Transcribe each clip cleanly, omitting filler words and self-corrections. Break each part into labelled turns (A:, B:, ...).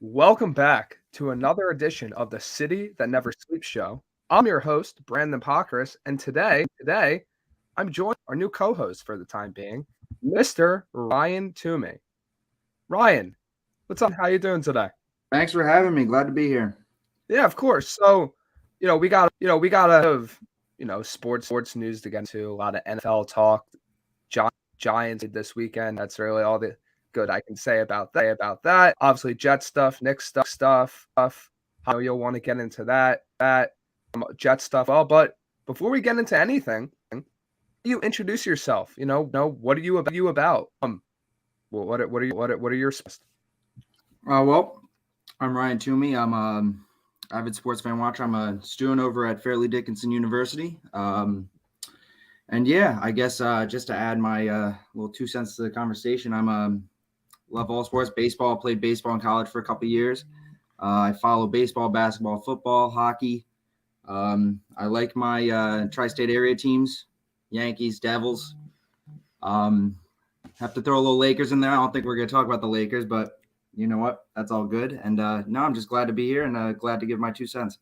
A: Welcome back to another edition of the City That Never Sleeps show. I'm your host, Brandon Pockris, and today I'm joined by our new co-host for the time being, Mr. Ryan Toomey. Ryan, what's up? How you doing today?
B: Thanks for having me. Glad to be here.
A: Yeah, of course. So, we got sports news to get into, a lot of NFL talk. Giants this weekend. That's really all the good I can say about that. Obviously, Jet stuff, Nick stuff. I know you'll want to get into that Jet stuff. Well, but before we get into anything, you introduce yourself. What are you about? What are your
B: Well, I'm Ryan Toomey. I'm a avid sports fan watcher. I'm a student over at Fairleigh Dickinson University. And yeah, I guess just to add my little 2 cents to the conversation, love all sports. Baseball. Played baseball in college for a couple of years. I follow baseball, basketball, football, hockey. I like my tri-state area teams: Yankees, Devils. Have to throw a little Lakers in there. I don't think we're going to talk about the Lakers, but you know what? That's all good. And no, I'm just glad to be here and glad to give my 2 cents.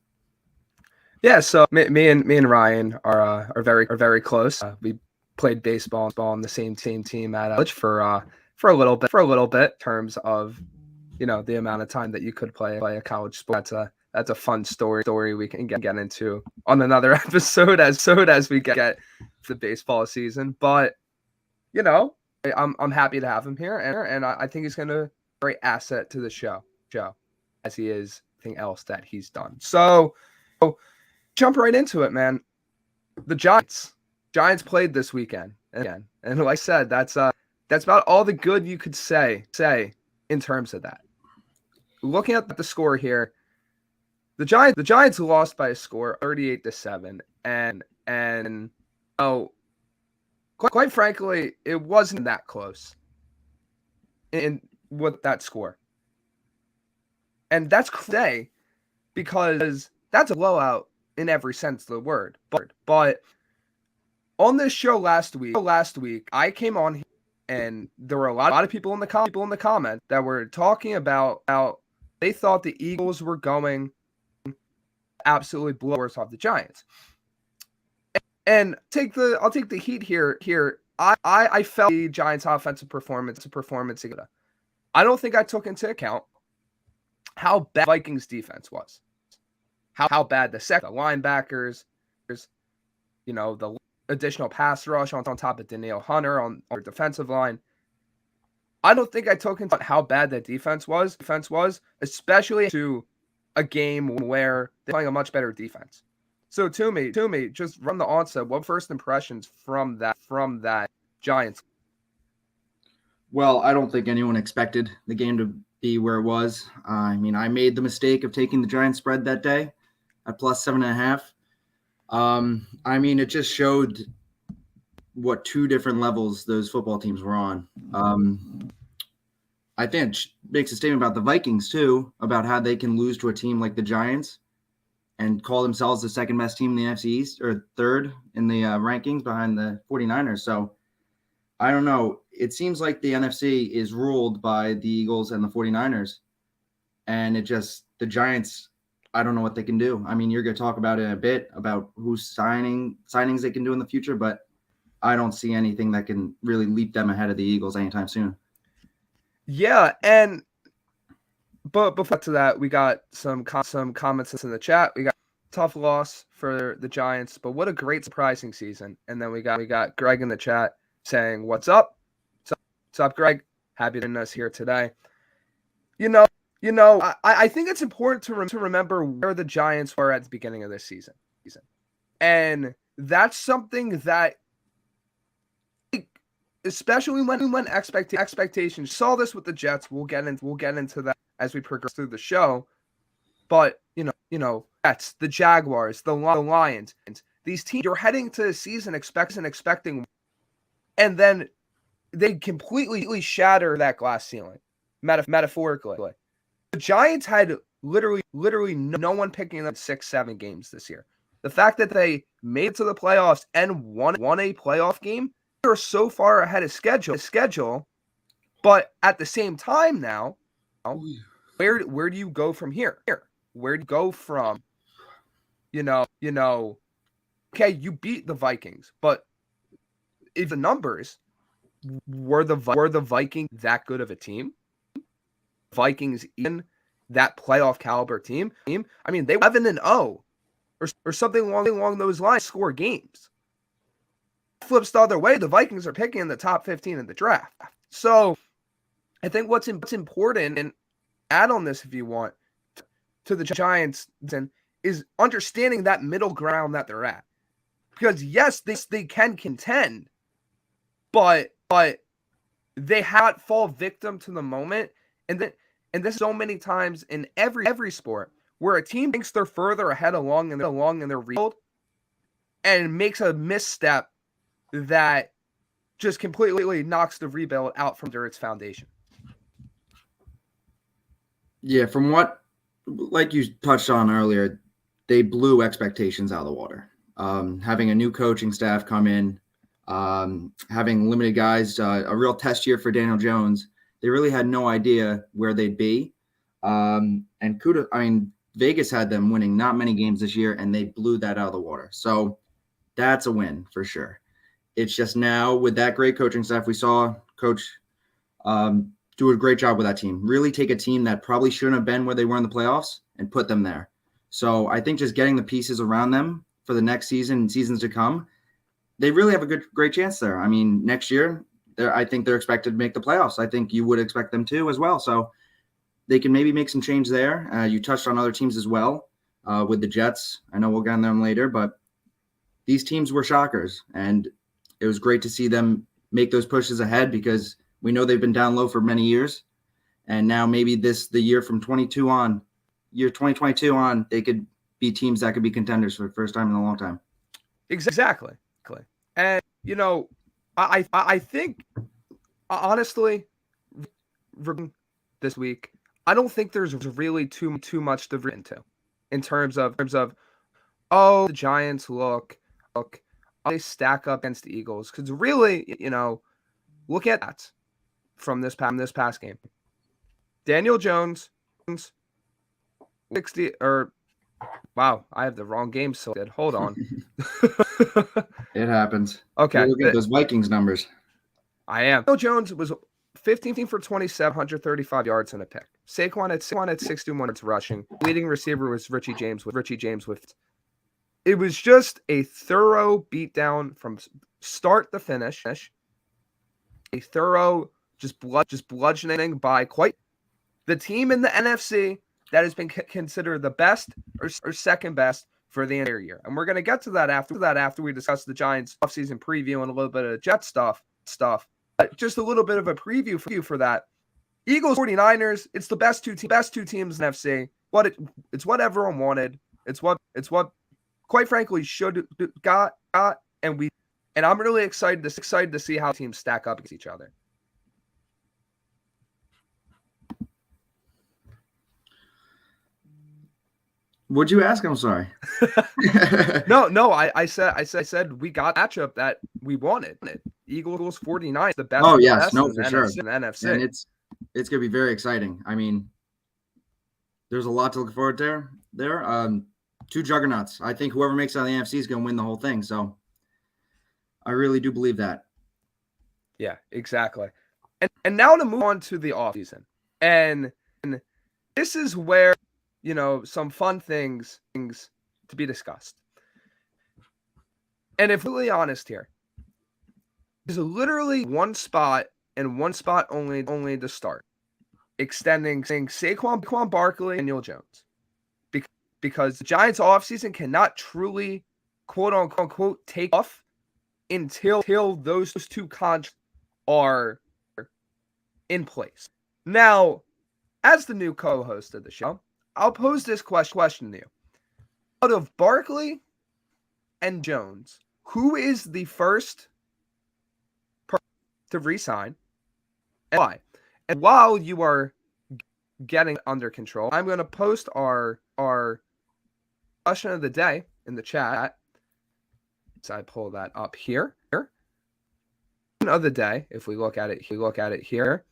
A: Yeah, so me and Ryan are very close. We played baseball on the same team at college for a little bit. In terms of the amount of time that you could play a college sport. That's a fun story we can get into on another episode as we get the baseball season. But I'm happy to have him here, and I think he's going to be a great asset to the show as he is anything else that he's done. So jump right into it, man. The Giants played this weekend again, and like I said, that's about all the good you could say in terms of that. Looking at the score here, the Giants lost by a score 38-7, and quite frankly, it wasn't that close in with that score, and that's crazy because that's a blowout in every sense of the word. But on this show last week, I came on here and there were a lot of people in the comment that were talking about how they thought the Eagles were going to absolutely blow us off the Giants. And I'll take the heat here. I felt the Giants' offensive performance. I don't think I took into account how bad Vikings defense was. How bad the linebackers, the additional pass rush on top of Danielle Hunter on our defensive line. I don't think I took into how bad that defense was, especially to a game where they're playing a much better defense. So Toomey, just from the onset, what first impressions from that Giants?
B: Well, I don't think anyone expected the game to be where it was. I made the mistake of taking the Giants spread that day at plus 7.5. It just showed what two different levels those football teams were on. I think it makes a statement about the Vikings too, about how they can lose to a team like the Giants and call themselves the second best team in the NFC East or third in the rankings behind the 49ers. So I don't know. It seems like the NFC is ruled by the Eagles and the 49ers. And the Giants, I don't know what they can do. You're going to talk about it in a bit about who's signings they can do in the future, but I don't see anything that can really leap them ahead of the Eagles anytime soon.
A: Yeah, but before to that, we got some comments in the chat. We got tough loss for the Giants, but what a great surprising season. And then we got Greg in the chat saying, "What's up? What's up, Greg? Happy to have us here today." I think it's important to remember where the Giants were at the beginning of this season. And that's something that, especially when expectations, saw this with the Jets. We'll get into that as we progress through the show. But that's the Jaguars, the Lions, these teams. You're heading to the season expecting, and then they completely shatter that glass ceiling, metaphorically. The Giants had literally no one picking up 6-7 games this year. The fact that they made it to the playoffs and won a playoff game, they're so far ahead of schedule. But at the same time now, where do you go from here? Where do you go from, okay, you beat the Vikings, but if the numbers were the Vikings that good of a team? Vikings even that playoff caliber team? I mean, they were 11-0 or something along those lines, score games. Flips the other way, the Vikings are picking in the top 15 in the draft. So I think what's important, and add on this if you want, to the Giants is understanding that middle ground that they're at. Because yes, they can contend, but they have fall victim to the moment. And this so many times in every sport where a team thinks they're further ahead along in their rebuild and makes a misstep that just completely knocks the rebuild out from under its foundation.
B: Yeah, from what, like you touched on earlier, they blew expectations out of the water. Having a new coaching staff come in, having limited guys, a real test year for Daniel Jones. They really had no idea where they'd be. And Vegas had them winning not many games this year, and they blew that out of the water. So that's a win for sure. It's just now with that great coaching staff, we saw Coach do a great job with that team. Really take a team that probably shouldn't have been where they were in the playoffs and put them there. So I think just getting the pieces around them for the next season and seasons to come, they really have a great chance there. I mean, next year, I think they're expected to make the playoffs. I think you would expect them to as well. So they can maybe make some change there. You touched on other teams as well with the Jets. I know we'll get on them later, but these teams were shockers, and it was great to see them make those pushes ahead because we know they've been down low for many years. And now maybe the year from 2022 on, they could be teams that could be contenders for the first time in a long time.
A: Exactly. And, I think, honestly, this week, I don't think there's really too much to read into in terms of, the Giants look, they stack up against the Eagles. Because really, look at that from this past game. Daniel Jones, 60, or wow, I have the wrong game selected. Hold on.
B: It happens.
A: Okay.
B: Look at those Vikings numbers.
A: I am. Daniel Jones was 15 for 27, 135 yards and a pick. Saquon at 61 yards rushing. Leading receiver was Richie James with. It was just a thorough beatdown from start to finish. A thorough just bludgeoning by quite the team in the NFC that has been considered the best or second best for the entire year. And we're going to get to that after we discuss the Giants offseason preview and a little bit of Jet stuff. Just a little bit of a preview for that. Eagles 49ers, it's the best two teams in NFC. It's what everyone wanted. It's what quite frankly should got and I'm really excited to see how teams stack up against each other.
B: What'd you ask? I'm sorry.
A: No. I said we got matchup that we wanted. Eagles 49, the best.
B: Oh yes,
A: best
B: no,
A: in
B: for
A: the
B: sure.
A: NFC, in the NFC.
B: And it's gonna be very exciting. I mean, there's a lot to look forward to there. Two juggernauts. I think whoever makes it out of the NFC is gonna win the whole thing. So I really do believe that.
A: Yeah, exactly. And now to move on to the offseason. And this is where, some fun things to be discussed. And if we're really honest here, there's literally one spot and one spot only to start. Extending Saquon Barkley and Daniel Jones. Because the Giants offseason cannot truly, quote unquote, take off until those two contracts are in place. Now, as the new co-host of the show, I'll pose this question to you. Out of Barkley and Jones, who is the first person to re-sign and why? And while you are getting under control, I'm going to post our question of the day in the chat. So I pull that up here. Of the day, if we look at it here,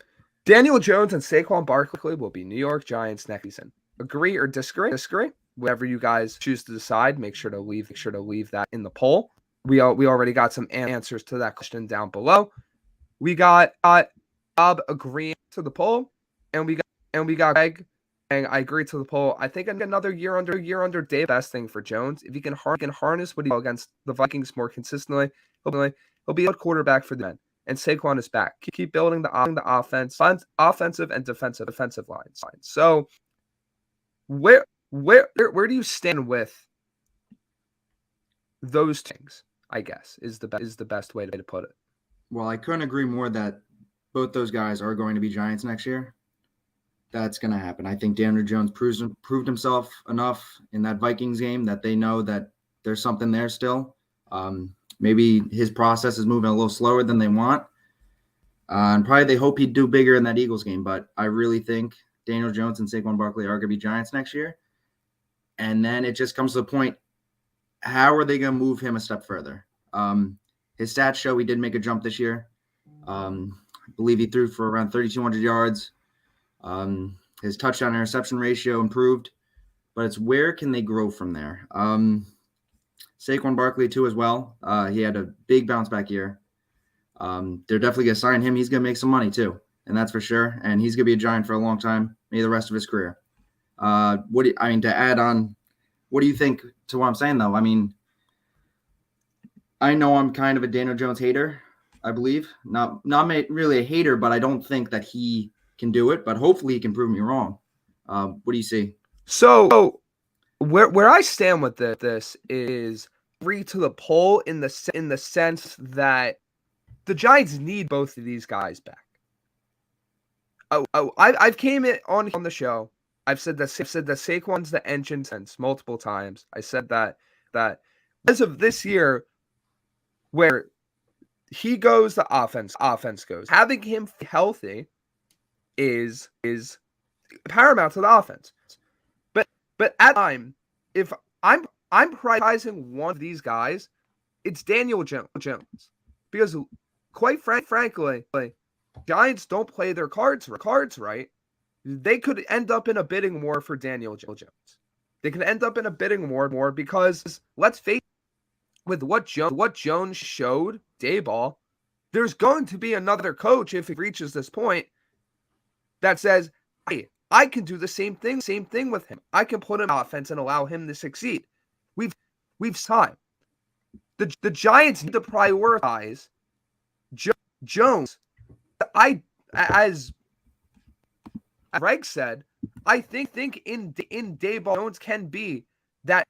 A: Daniel Jones and Saquon Barkley will be New York Giants next season. Agree or disagree? Whatever you guys choose to decide, make sure to leave that in the poll. We already got some answers to that question down below. We got Bob agreeing to the poll, and we got Greg saying I agree to the poll. I think another year under Dave, best thing for Jones. If he can harness what he against the Vikings more consistently, he'll be a quarterback for the men. And Saquon is back. Keep building the offense, offensive and defensive lines. So where do you stand with those things? I guess is the best way to put it.
B: Well, I couldn't agree more that both those guys are going to be Giants next year. That's going to happen. I think Daniel Jones proved himself enough in that Vikings game that they know that there's something there still. Maybe his process is moving a little slower than they want. And probably they hope he'd do bigger in that Eagles game. But I really think Daniel Jones and Saquon Barkley are going to be Giants next year. And then it just comes to the point, how are they going to move him a step further? His stats show he did make a jump this year. I believe he threw for around 3,200 yards. His touchdown interception ratio improved. But it's where can they grow from there? Saquon Barkley, too, as well. He had a big bounce-back year. They're definitely going to sign him. He's going to make some money, too, and that's for sure. And he's going to be a Giant for a long time, maybe the rest of his career. To add on, what do you think to what I'm saying, though? I mean, I know I'm kind of a Daniel Jones hater, I believe. Not really a hater, but I don't think that he can do it. But hopefully he can prove me wrong. What do you see?
A: So where I stand with this is agree to the poll in the sense that the Giants need both of these guys back. I've came on the show. I've said that Saquon's the engine since multiple times. I said that as of this year, where he goes, the offense goes. Having him healthy is paramount to the offense. But at the time, if I'm prioritizing one of these guys, it's Daniel Jones. Because quite frankly, Giants don't play their cards right. They could end up in a bidding war for Daniel Jones. They could end up in a bidding war because, let's face it, with what Jones showed Dayball, there's going to be another coach if he reaches this point that says, hey, I can do the same thing with him. I can put him in offense and allow him to succeed. We've time. The Giants need to prioritize Jones. As Greg said, I think in Dayball Jones can be that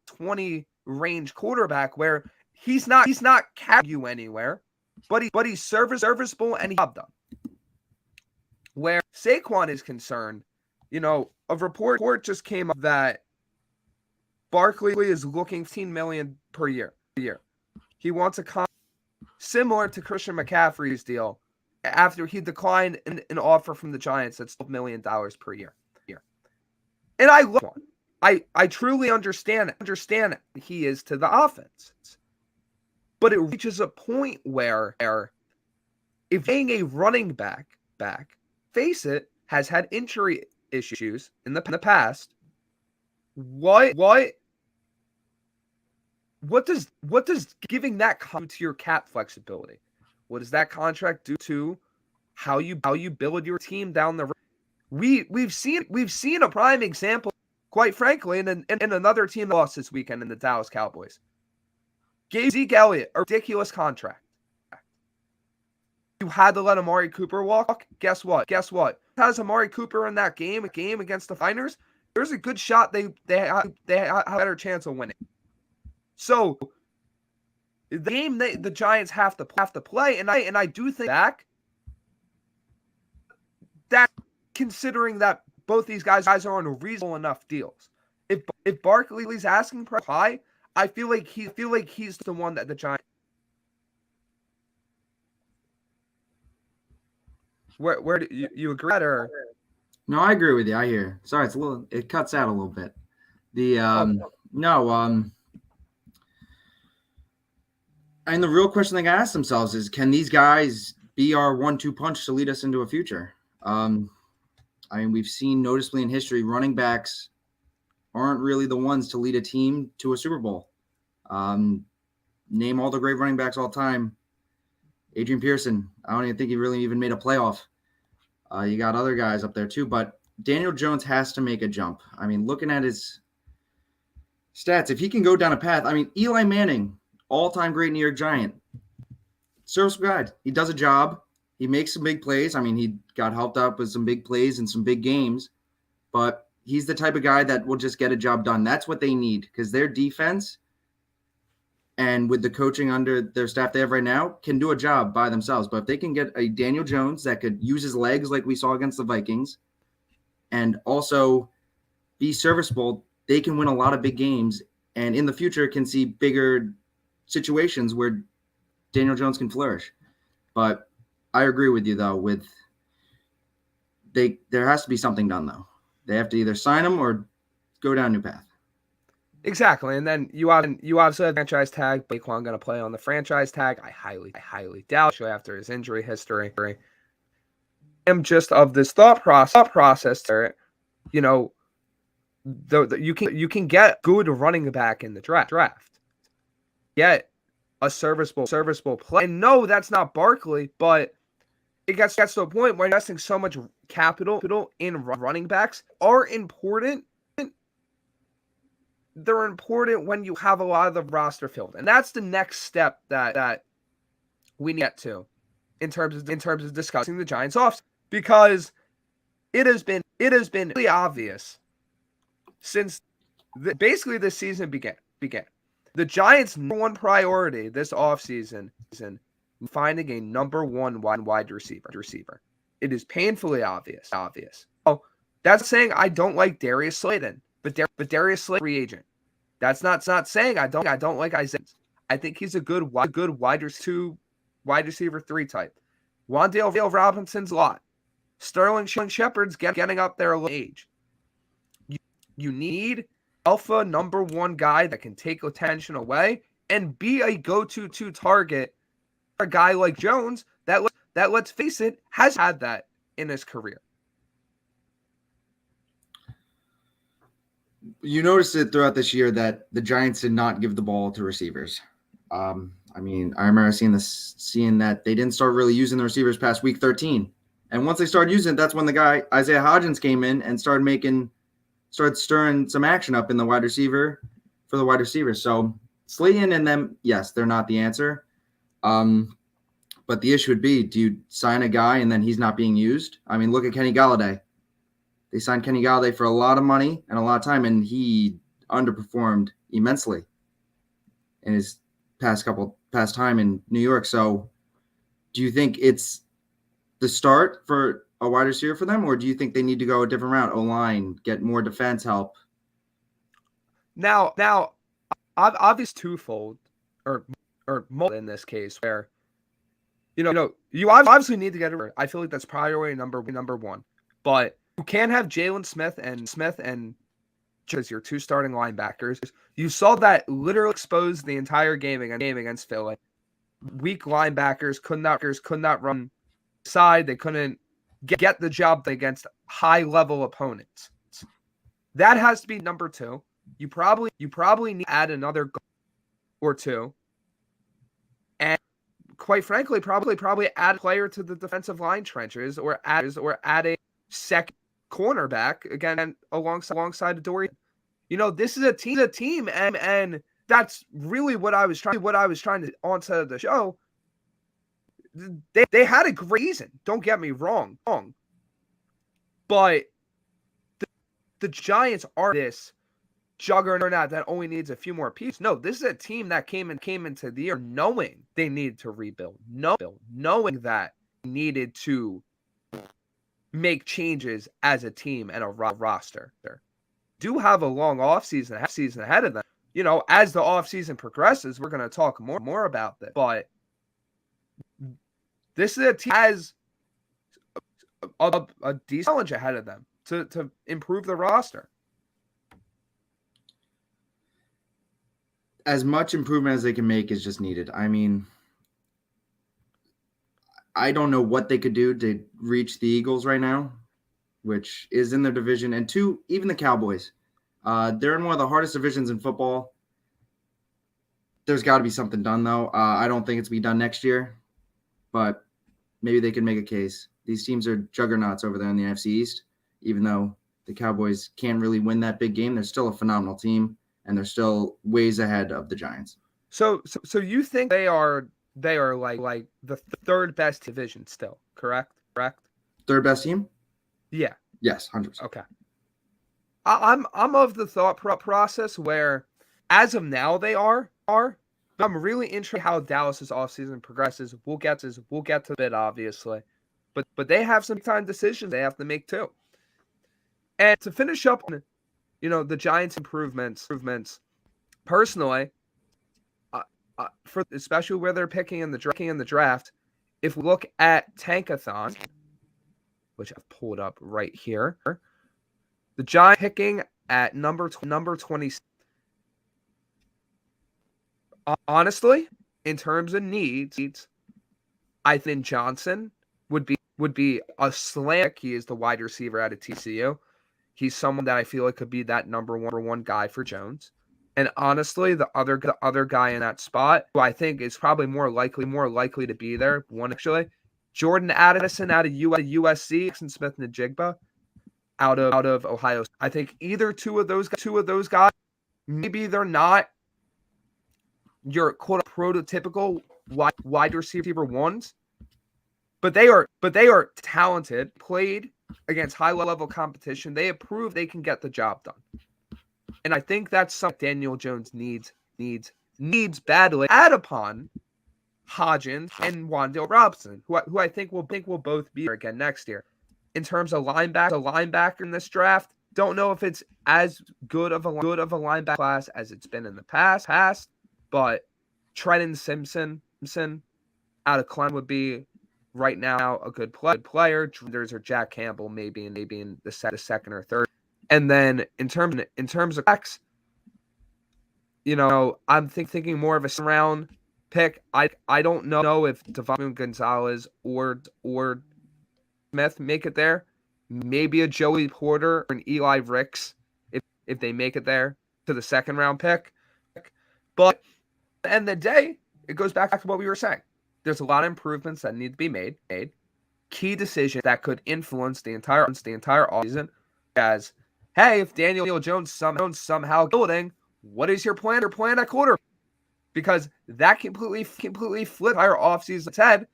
A: 20 range quarterback where he's not carrying you anywhere, but he's serviceable and he's job done. Where Saquon is concerned, a report just came up that Barkley is looking $15 million per year. He wants a contract similar to Christian McCaffrey's deal after he declined an offer from the Giants that's $12 million per year. And I love one. I truly understand he is to the offense. But it reaches a point where if being a running back, face it, has had injury issues in the past, what does giving that to your cap flexibility? What does that contract do to how you build your team down the road? We've seen a prime example, quite frankly, in another team that lost this weekend in the Dallas Cowboys. Gave Zeke Elliott a ridiculous contract. You had to let Amari Cooper walk. Guess what? Has Amari Cooper in that game against the Niners? There's a good shot they have a better chance of winning. So the game the Giants have to play, and I do think that considering that both these guys are on reasonable enough deals. If Barkley's asking price high, I feel like he's the one that the Giants. Where do you agree with that, or?
B: No, I agree with you. I hear. Sorry, it cuts out a little bit. And the real question they gotta ask themselves is, can these guys be our 1-2 punch to lead us into a future? I mean, we've seen noticeably in history, running backs aren't really the ones to lead a team to a Super Bowl. Name all the great running backs all time. Adrian Pearson, I don't even think he really even made a playoff. You got other guys up there too, but Daniel Jones has to make a jump. I mean, looking at his stats, if he can go down a path, I mean, Eli Manning, all-time great New York Giant, serviceable guy. He does a job. He makes some big plays. I mean, he got helped out with some big plays in some big games, but he's the type of guy that will just get a job done. That's what they need because their defense and with the coaching under their staff they have right now can do a job by themselves. But if they can get a Daniel Jones that could use his legs like we saw against the Vikings and also be serviceable, they can win a lot of big games and in the future can see bigger situations where Daniel Jones can flourish. But I agree with you, though, there has to be something done, though. They have to either sign him or go down a new path.
A: Exactly, and then you also have franchise tag. Saquon going to play on the franchise tag. I highly doubt, especially after his injury history. I'm just of this thought process there. You know, you can get good running back in the draft. Get a serviceable play. And no, that's not Barkley, but it gets to a point where investing so much capital in running backs are important. They're important when you have a lot of the roster filled. And that's the next step that we need to get to in terms of discussing the Giants off, because it has been really obvious since basically this season began. The Giants' number one priority this offseason is finding a number one wide receiver. It is painfully obvious. Oh, that's saying I don't like Darius Slayton. But Darius Slayton, free agent. That's not saying I don't like Isaiah. I think he's a good wide receiver 3 type. Wan'Dale Robinson's a lot. Sterling Shepard's getting up there a little age. You need alpha number 1 guy that can take attention away and be a go-to target. A guy like Jones that let's face it has had that in his career.
B: You noticed it throughout this year that the Giants did not give the ball to receivers. I mean, I remember seeing that they didn't start really using the receivers past week 13. And once they started using it, that's when the guy, Isaiah Hodgins, came in and started stirring some action up in the wide receiver. So Slayton and them, yes, they're not the answer. But the issue would be, do you sign a guy and then he's not being used? I mean, look at Kenny Galladay. They signed Kenny Galladay for a lot of money and a lot of time, and he underperformed immensely in his past time in New York. So do you think it's the start for a wide receiver for them, or do you think they need to go a different route, O-line, get more defense help?
A: Now, obvious twofold or multiple in this case where, you obviously need to get it. I feel like that's priority number 1, but you can't have Jalen Smith and as your 2 starting linebackers. You saw that literally expose the entire game against Philly. Weak linebackers could not run side. They couldn't get the job against high-level opponents. That has to be number 2. You probably need to add another or 2. And quite frankly, probably add a player to the defensive line trenches or add a second cornerback again alongside of Dorian. This is a team, and that's really what I was trying to onset the show. They had a great season. Don't get me wrong, but the Giants are this juggernaut that only needs a few more pieces. No, this is a team that came into the year knowing they needed to rebuild, knowing that they needed to make changes as a team and a roster. Do have a long offseason ahead of them. As the offseason progresses, we're going to talk more about this. But this is a team that has a decent challenge ahead of them to improve the roster.
B: As much improvement as they can make is just needed. I mean, I don't know what they could do to reach the Eagles right now, which is in their division, and 2, even the Cowboys. They're in one of the hardest divisions in football. There's got to be something done, though. I don't think it's be done next year, but maybe they can make a case. These teams are juggernauts over there in the NFC East, even though the Cowboys can't really win that big game. They're still a phenomenal team, and they're still ways ahead of the Giants.
A: So you think they are like the third best division still, correct?
B: Third best team?
A: Yeah.
B: Yes, 100%.
A: Okay. I'm of the thought process where, as of now, they are. But I'm really interested how Dallas's offseason progresses. We'll get to it, obviously, but they have some time decisions they have to make too. And to finish up, the Giants' improvements. Personally, for especially where they're picking in the draft, if we look at Tankathon, which I've pulled up right here, the Giants picking at number 20. Honestly, in terms of needs, I think Johnson would be a slam. He is the wide receiver out of TCU. He's someone that I feel like could be that number one guy for Jones. And honestly, the other guy in that spot, who I think is probably more likely to be there, Jordan Addison out of USC, and Smith Najigba out of Ohio. I think either two of those guys, maybe they're not your quote prototypical wide receiver ones, but they are talented, played against high level competition. They have proved they can get the job done. And I think that's something Daniel Jones needs badly. Add upon Hodgins and Wan'Dale Robinson, who I think will both be here again next year. In terms of linebacker in this draft, don't know if it's as good of a linebacker class as it's been in the past, but Trenton Simpson out of Clemson would be right now a good player. There's Jack Campbell maybe in the second or third. And then in terms of backs, I'm thinking more of a round pick. I don't know if Devon Gonzalez or Smith make it there. Maybe a Joey Porter or an Eli Ricks if they make it there to the second round pick. But at the end of the day, it goes back to what we were saying. There's a lot of improvements that need to be made. Key decisions that could influence the entire offseason. As, hey, if Daniel Jones somehow building, what is your plan at quarter? Because that completely flipped our offseason's head.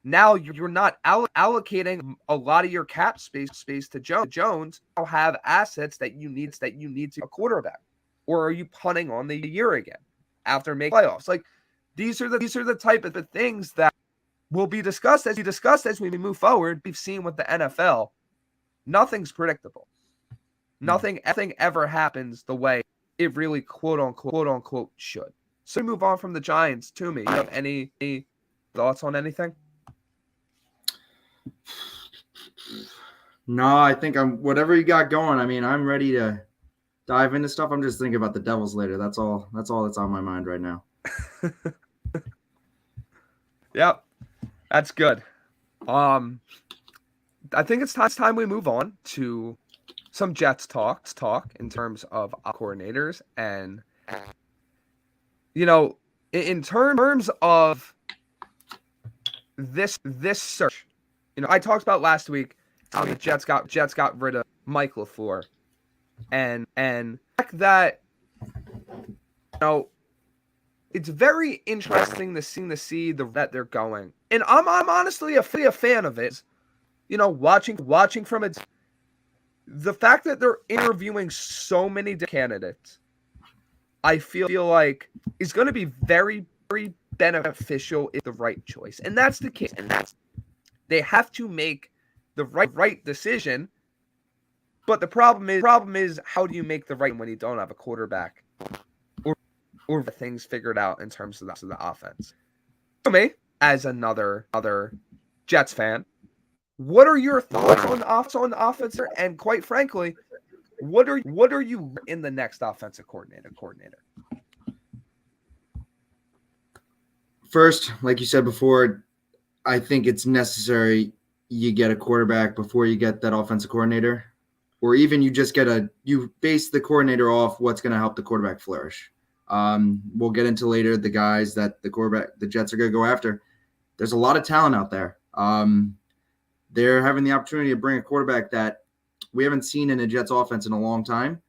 A: Now you're not allocating a lot of your cap space to Jones. You have assets that you need to a quarterback, or are you punting on the year again after making playoffs? Like these are the type of things that will be discussed as we move forward. We've seen with the NFL, nothing's predictable. Nothing ever happens the way it really quote unquote should. So we move on from the Giants. Toomey, you have any thoughts on anything?
B: No, I think whatever you got going. I mean, I'm ready to dive into stuff. I'm just thinking about the Devils later. That's all that's on my mind right now.
A: Yep, that's good. I think it's time we move on to some Jets talk in terms of coordinators, and in terms of this search. I talked about last week how the Jets got rid of Mike LaFleur, and that it's very interesting to see that they're going, and I'm honestly a fan of it. Watching from it, the fact that they're interviewing so many candidates, I feel like is going to be very, very beneficial if the right choice, and that's the case. And they have to make the right decision, but the problem is how do you make the right when you don't have a quarterback or things figured out in terms of the offense? For me, as another Jets fan, what are your thoughts on the offense? And quite frankly, what are you in the next offensive coordinator?
B: First, like you said before, I think it's necessary you get a quarterback before you get that offensive coordinator, or even you just you base the coordinator off what's going to help the quarterback flourish. We'll get into later the guys that the Jets are going to go after. There's a lot of talent out there. They're having the opportunity to bring a quarterback that we haven't seen in a Jets offense in a long time.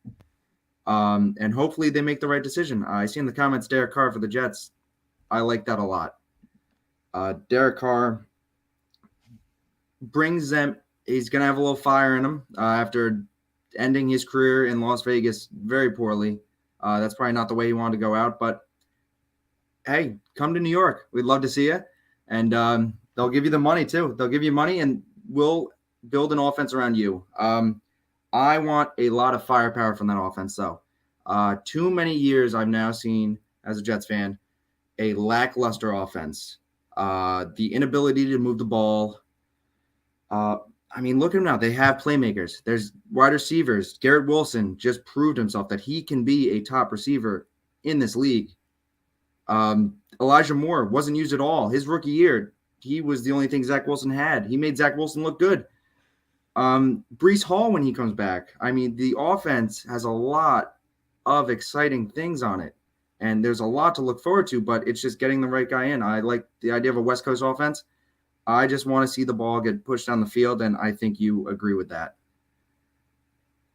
B: And hopefully they make the right decision. I see in the comments Derek Carr for the Jets. I like that a lot. Derek Carr brings them. He's going to have a little fire in him after ending his career in Las Vegas very poorly. That's probably not the way he wanted to go out. But, hey, come to New York. We'd love to see you. And they'll give you the money, too. They'll give you money, and we'll build an offense around you. I want a lot of firepower from that offense, though. Too many years I've now seen, as a Jets fan, a lackluster offense. The inability to move the ball. Look at them now. They have playmakers. There's wide receivers. Garrett Wilson just proved himself that he can be a top receiver in this league. Elijah Moore wasn't used at all. His rookie year, he was the only thing Zach Wilson had. He made Zach Wilson look good. Breece Hall when he comes back. The offense has a lot of exciting things on it, and there's a lot to look forward to, but it's just getting the right guy in. I like the idea of a West Coast offense. I just want to see the ball get pushed down the field, and I think you agree with that.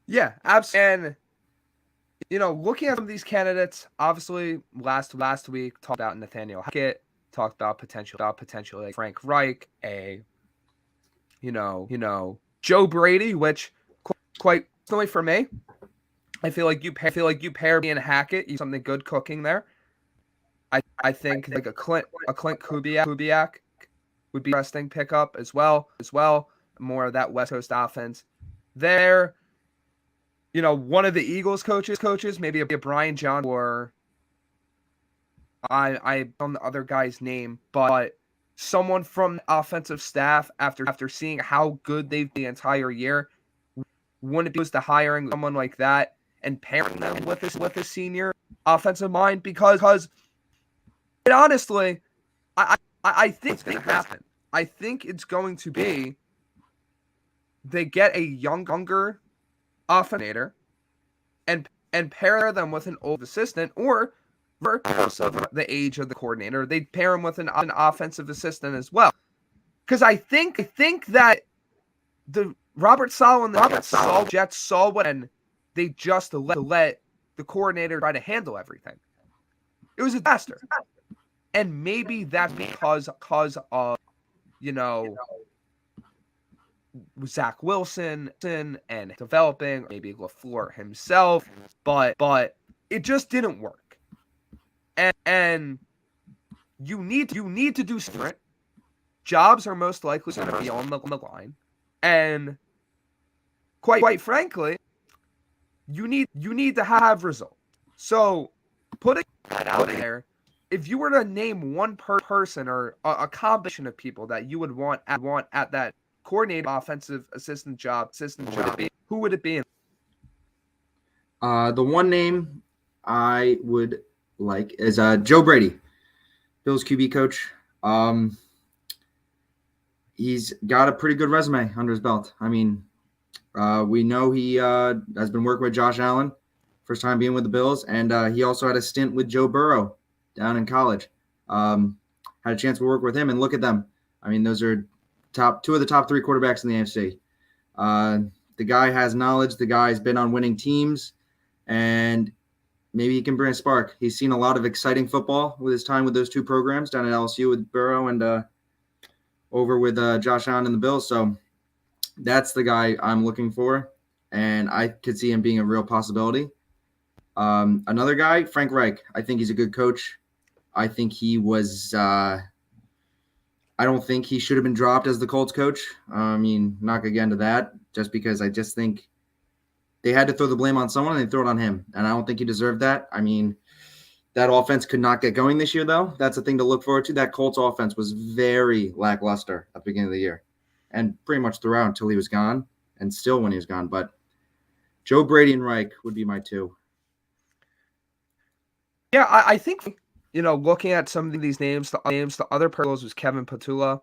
A: Yeah, absolutely. And, looking at some of these candidates, obviously last week talked about Nathaniel Hackett, talked about potentially like Frank Reich, Joe Brady, which quite personally for me, I feel like you pair me and Hackett, you something good cooking there. I think like a Clint Kubiak would be an interesting pickup as well. More of that West Coast offense there. One of the Eagles coaches, maybe a Brian Johnson, or I don't know the other guy's name, but someone from the offensive staff after seeing how good they've been the entire year, wouldn't it be close to hiring someone like that and pairing them with a senior offensive mind? Because honestly, I think it's going to happen. I think it's going to be they get a younger offensive and pair them with an old assistant, or regardless of the age of the coordinator, they pair him with an offensive assistant as well. Because I think that the Robert Saleh and the Jets saw what, and they just let the coordinator try to handle everything. It was a disaster. And maybe that's because of, Zach Wilson and developing, maybe LaFleur himself, but it just didn't work. And you need to do sprint. Jobs are most likely going to be on the line, and quite frankly, you need to have results. So putting that out there, if you were to name one person or a combination of people that you would want at that coordinator offensive assistant job, who would it be?
B: The one name I would like is Joe Brady, Bills QB coach. He's got a pretty good resume under his belt. We know he has been working with Josh Allen, first time being with the Bills, and he also had a stint with Joe Burrow down in college. Had a chance to work with him, and look at them. Those are two of the top three quarterbacks in the AFC. The guy has knowledge. The guy's been on winning teams, and maybe he can bring a spark. He's seen a lot of exciting football with his time with those two programs down at LSU with Burrow and over with Josh Allen and the Bills. So that's the guy I'm looking for, and I could see him being a real possibility. Another guy, Frank Reich. I think he's a good coach. I think he was I don't think he should have been dropped as the Colts coach. Not get into that, just because I just think they had to throw the blame on someone and they throw it on him. And I don't think he deserved that. That offense could not get going this year, though. That's a thing to look forward to. That Colts offense was very lackluster at the beginning of the year and pretty much throughout until he was gone, and still when he was gone. But Joe Brady and Reich would be my two.
A: Yeah, I think, looking at some of these names, the other person was Kevin Patula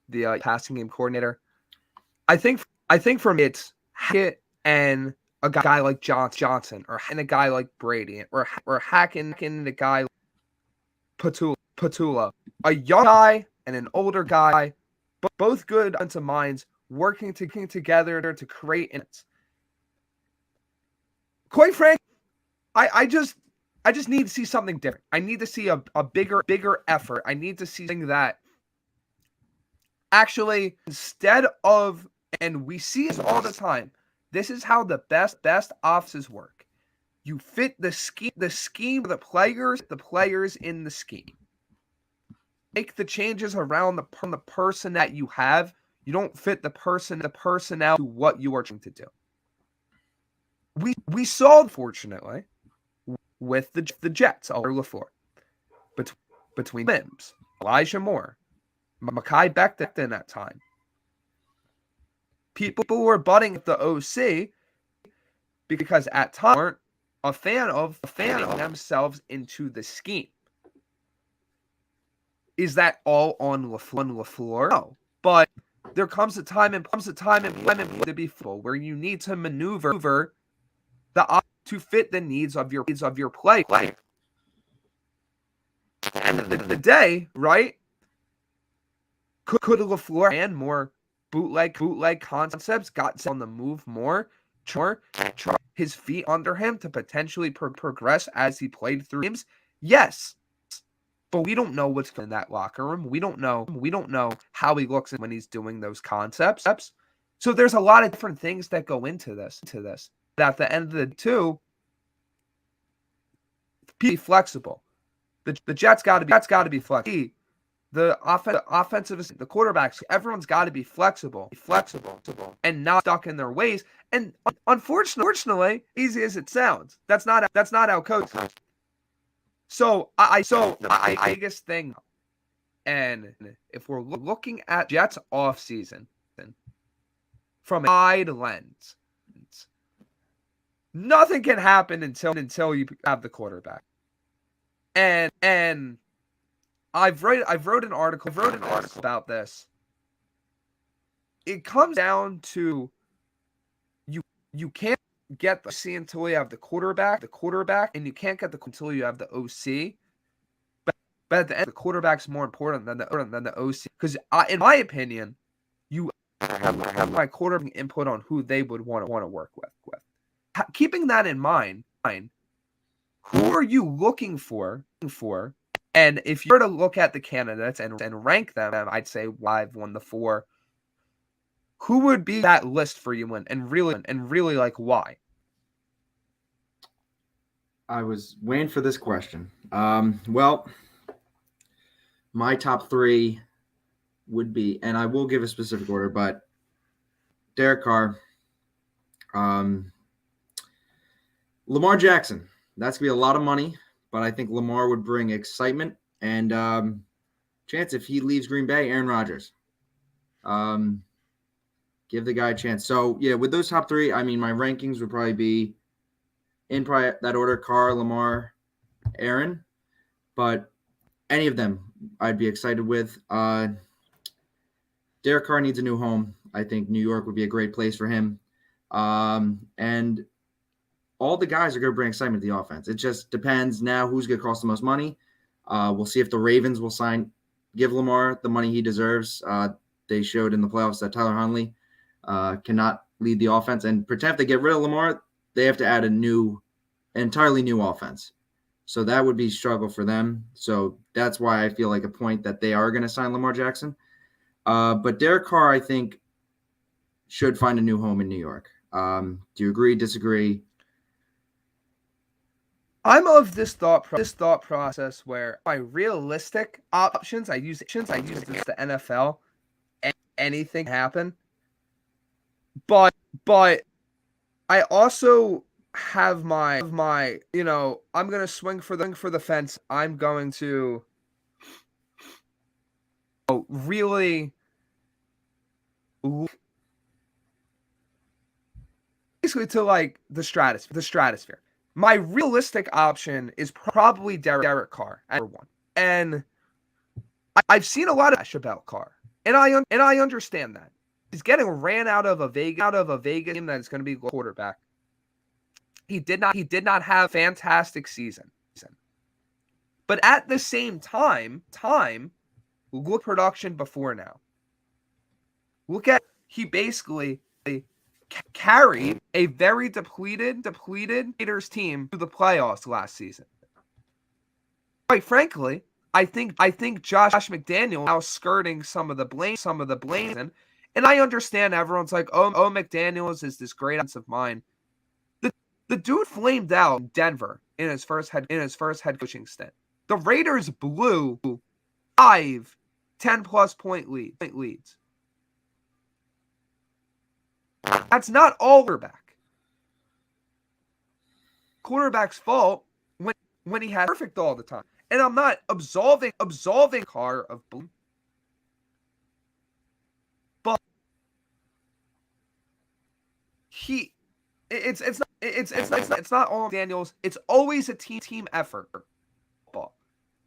A: the passing game coordinator. I think for me it's Hackett and a guy like Johnson, or a guy like Brady, or hacking a guy like Patula, a young guy and an older guy, but both good offensive minds working together to create innings. Quite frankly, I just need to see something different. I need to see a bigger effort. I need to see something that actually, instead of, and we see this all the time, this is how the best offices work. You fit the scheme of the players in the scheme. Make the changes around the person that you have. You don't fit the personnel to what you are trying to do. We saw, unfortunately, with the Jets, LaFleur, between Mims, Elijah Moore, Mekhi Becton at time. People were butting at the OC because at times weren't a fan of themselves into the scheme. Is that all on LaFleur? No, but there comes a time in to be full where you need to maneuver the to fit the needs of your play. At the end of the day, right? Could LaFleur and more bootleg concepts got on the move more? His feet under him to potentially progress as he played through games? Yes. But we don't know what's in that locker room. We don't know how he looks when he's doing those concepts. So there's a lot of different things that go into this. That at the end of the two, be flexible. The Jets got to be flexible. The offensive, the quarterbacks, everyone's got to be flexible, and not stuck in their ways. And unfortunately, easy as it sounds, that's not how coaches. So the biggest thing, and if we're looking at Jets offseason from a wide lens, nothing can happen until you have the quarterback. And I've wrote an article about this. It comes down to you can't get the OC until you have the quarterback, and you can't get the until you have the OC. But at the end, the quarterback's more important than the OC, because in my opinion, you have my quarterback input on who they would want to work with. Keeping that in mind, who are you looking for? And if you were to look at the candidates and rank them, I'd say 5, 1 to 4. Who would be that list for you, and really like why?
B: I was waiting for this question. Well, my top 3 would be, and I will give a specific order, but Derek Carr, Lamar Jackson. That's going to be a lot of money, but I think Lamar would bring excitement and chance if he leaves Green Bay, Aaron Rodgers. Give the guy a chance. So, yeah, with those top 3, I mean, my rankings would probably be in probably that order: Carr, Lamar, Aaron. But any of them I'd be excited with. Derek Carr needs a new home. I think New York would be a great place for him. And all the guys are going to bring excitement to the offense. It just depends now who's going to cost the most money. We'll see if the Ravens will give Lamar the money he deserves. They showed in the playoffs that Tyler Huntley cannot lead the offense. And pretend if they get rid of Lamar, they have to add entirely new offense. So that would be a struggle for them. So that's why I feel like a point that they are going to sign Lamar Jackson. But Derek Carr, I think, should find a new home in New York. Do you agree, disagree?
A: I'm of this thought process where my realistic options, I use this the NFL, and anything happen. But I also have my I'm gonna swing for the fence. I'm going to really basically to like the stratosphere. My realistic option is probably Derek Carr at number 1. And I've seen a lot of about Carr. And I understand that. He's getting ran out of a Vegas team that's going to be quarterback. He did not have a fantastic season. But at the same time, look production before now. Look at he basically carried a very depleted Raiders team to the playoffs last season. Quite frankly, I think Josh McDaniel now skirting some of the blame, and I understand everyone's like, oh, McDaniels is this great offensive mind. The dude flamed out in Denver in his first head coaching stint. The Raiders blew 5 10-plus point leads. That's not all quarterback's fault when he has perfect all the time. And I'm not absolving Carr of blame, but it's not all Daniels. It's always a team effort.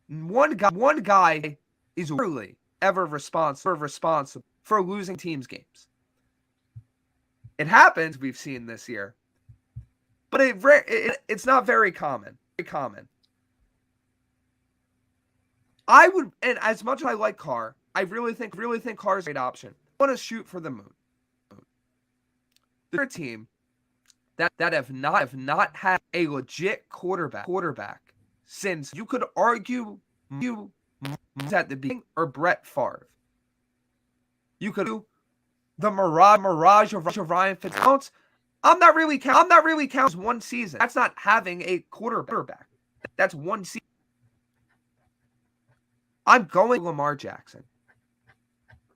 A: One guy is rarely ever responsible for losing teams' games. It happens, we've seen this year, but it's not very common. I would, and as much as I like Carr, I really think Carr's a great option. I want to shoot for the moon. The team that have not had a legit quarterback since you could argue at the beginning or Brett Favre. You could do the mirage of Ryan Fitzpatrick. I'm not really counting one season. That's not having a quarterback. That's one season. I'm going Lamar Jackson.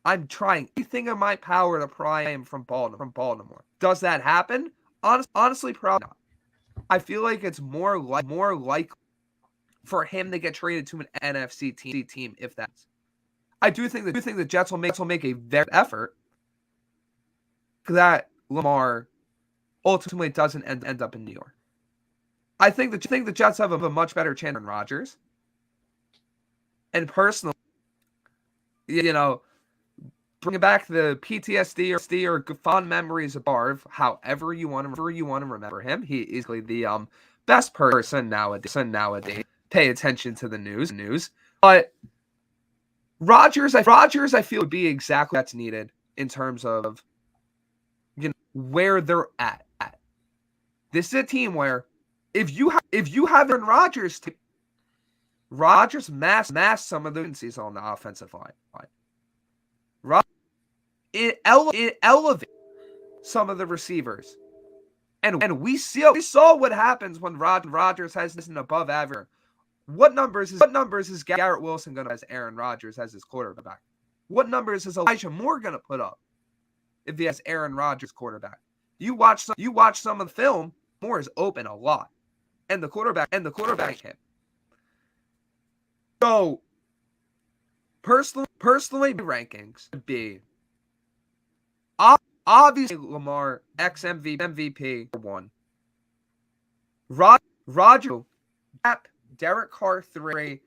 A: I'm trying everything in my power to pry him from Baltimore. Does that happen? Honestly, probably not. I feel like it's more likely for him to get traded to an NFC team if that's. I do think the Jets will make a very effort that Lamar ultimately doesn't end up in New York. I think the Jets have a much better chance than Rodgers. And personally, bringing back the PTSD or fond memories of Favre, however you want to remember him, he is the best person nowadays. Pay attention to the news. But Rodgers, I feel would be exactly that's needed in terms of where they're at. This is a team where if you have Aaron Rodgers, Rodgers masked some of the deficiencies on the offensive line. It elevates some of the receivers, and we saw what happens when Rodgers has an above average. What numbers is Garrett Wilson going to have as Aaron Rodgers as his quarterback? What numbers is Elijah Moore going to put up if he has Aaron Rodgers quarterback? You watch some of the film. Moore is open a lot, and the quarterback hit. So personally, rankings would be obviously Lamar MVP 1. Roger gap, Derek Carr 3,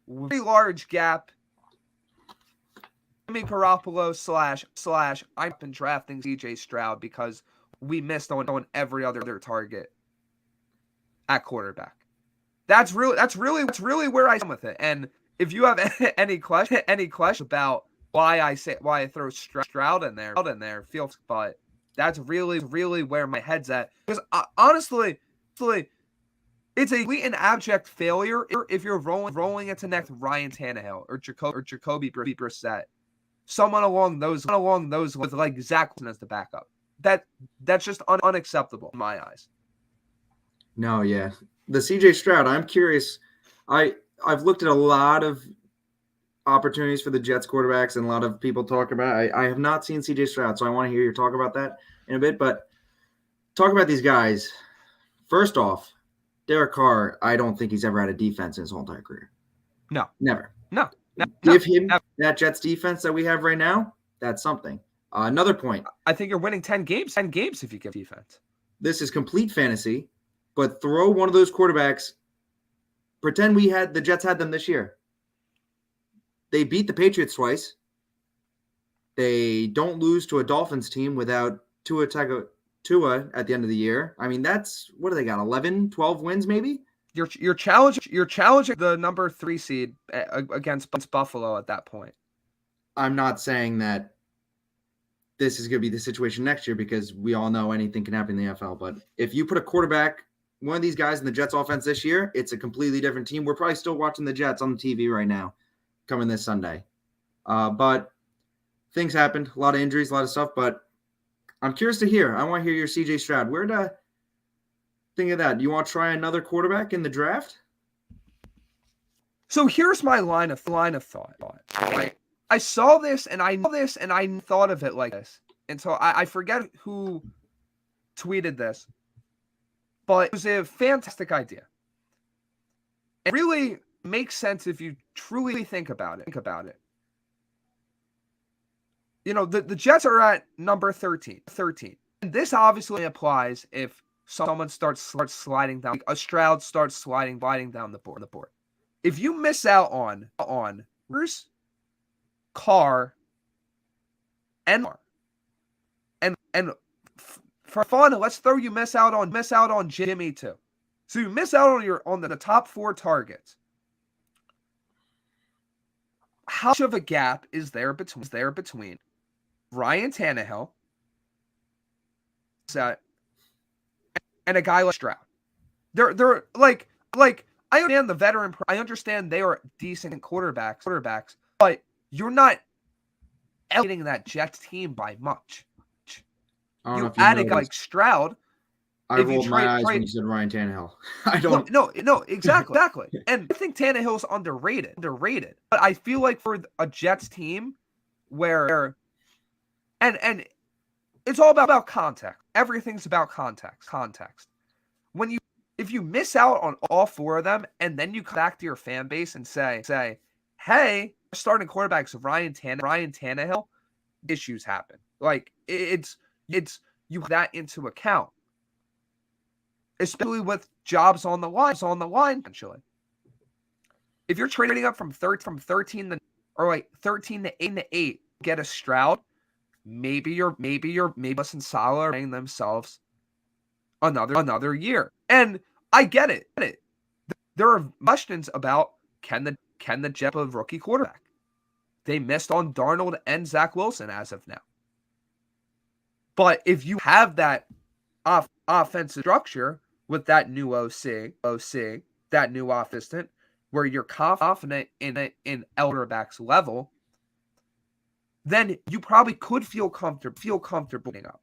A: very large gap. Jimmy Garoppolo / I've been drafting CJ Stroud because we missed on every other target at quarterback. That's really where I am with it. And if you have any question about why I throw Stroud in there, but that's really where my head's at. Because honestly, it's an abject failure if you're rolling into next Ryan Tannehill or Jacoby Brissett, someone along those with like Zach Wilson as the backup. That's just unacceptable in my eyes.
B: No, yeah. The CJ Stroud, I'm curious. I've looked at a lot of opportunities for the Jets quarterbacks and a lot of people talk about it. I have not seen CJ Stroud, so I want to hear your talk about that in a bit. But talk about these guys. First off, Derek Carr, I don't think he's ever had a defense in his whole entire career.
A: No.
B: Never.
A: No.
B: Give him that Jets defense that we have right now. That's something. Another point.
A: I think you're winning 10 games if you give defense.
B: This is complete fantasy, but throw one of those quarterbacks. Pretend the Jets had them this year. They beat the Patriots twice. They don't lose to a Dolphins team without Tua at the end of the year. I mean, that's what do they got? 11, 12 wins maybe?
A: You're challenging the number 3 seed against Buffalo at that point.
B: I'm not saying that this is going to be the situation next year because we all know anything can happen in the NFL. But if you put a quarterback, one of these guys in the Jets offense this year, it's a completely different team. We're probably still watching the Jets on the TV right now coming this Sunday. But things happened, a lot of injuries, a lot of stuff. But I'm curious to hear. I want to hear your CJ Stroud. Where to think of that? Do you want to try another quarterback in the draft?
A: So here's my line of thought. Right? I saw this and I thought of it like this. And so I forget who tweeted this, but it was a fantastic idea. It really makes sense if you truly think about it. You know, the Jets are at number 13. And this obviously applies if someone starts sliding down, like a Stroud starts sliding down the board. If you miss out on Bruce, Carr, and for fun, let's throw you miss out on Jimmy too. So you miss out on the top 4 targets. How much of a gap is there between Ryan Tannehill and a guy like Stroud? They're like I understand the veteran. I understand they are decent quarterbacks, but you're not elevating that Jets team by much. You add a guy like Stroud.
B: I rolled my eyes when you said Ryan Tannehill. I don't.
A: No, exactly. And I think Tannehill's underrated. But I feel like for a Jets team where, and it's all about context. Everything's about context. If you miss out on all 4 of them, and then you come back to your fan base and say, hey, starting quarterbacks Ryan Tannehill, issues happen. Like it's you have that into account, especially with jobs on the line potentially. If you're trading up from 13 to 8, get a Stroud, maybe Bus and Salah are playing themselves another year. And I get it. There are questions about can the Jets have a rookie quarterback? They missed on Darnold and Zach Wilson as of now. But if you have that offensive structure with that new OC, that new assistant, where you're confident in quarterback's level, then you probably could feel comfortable putting up.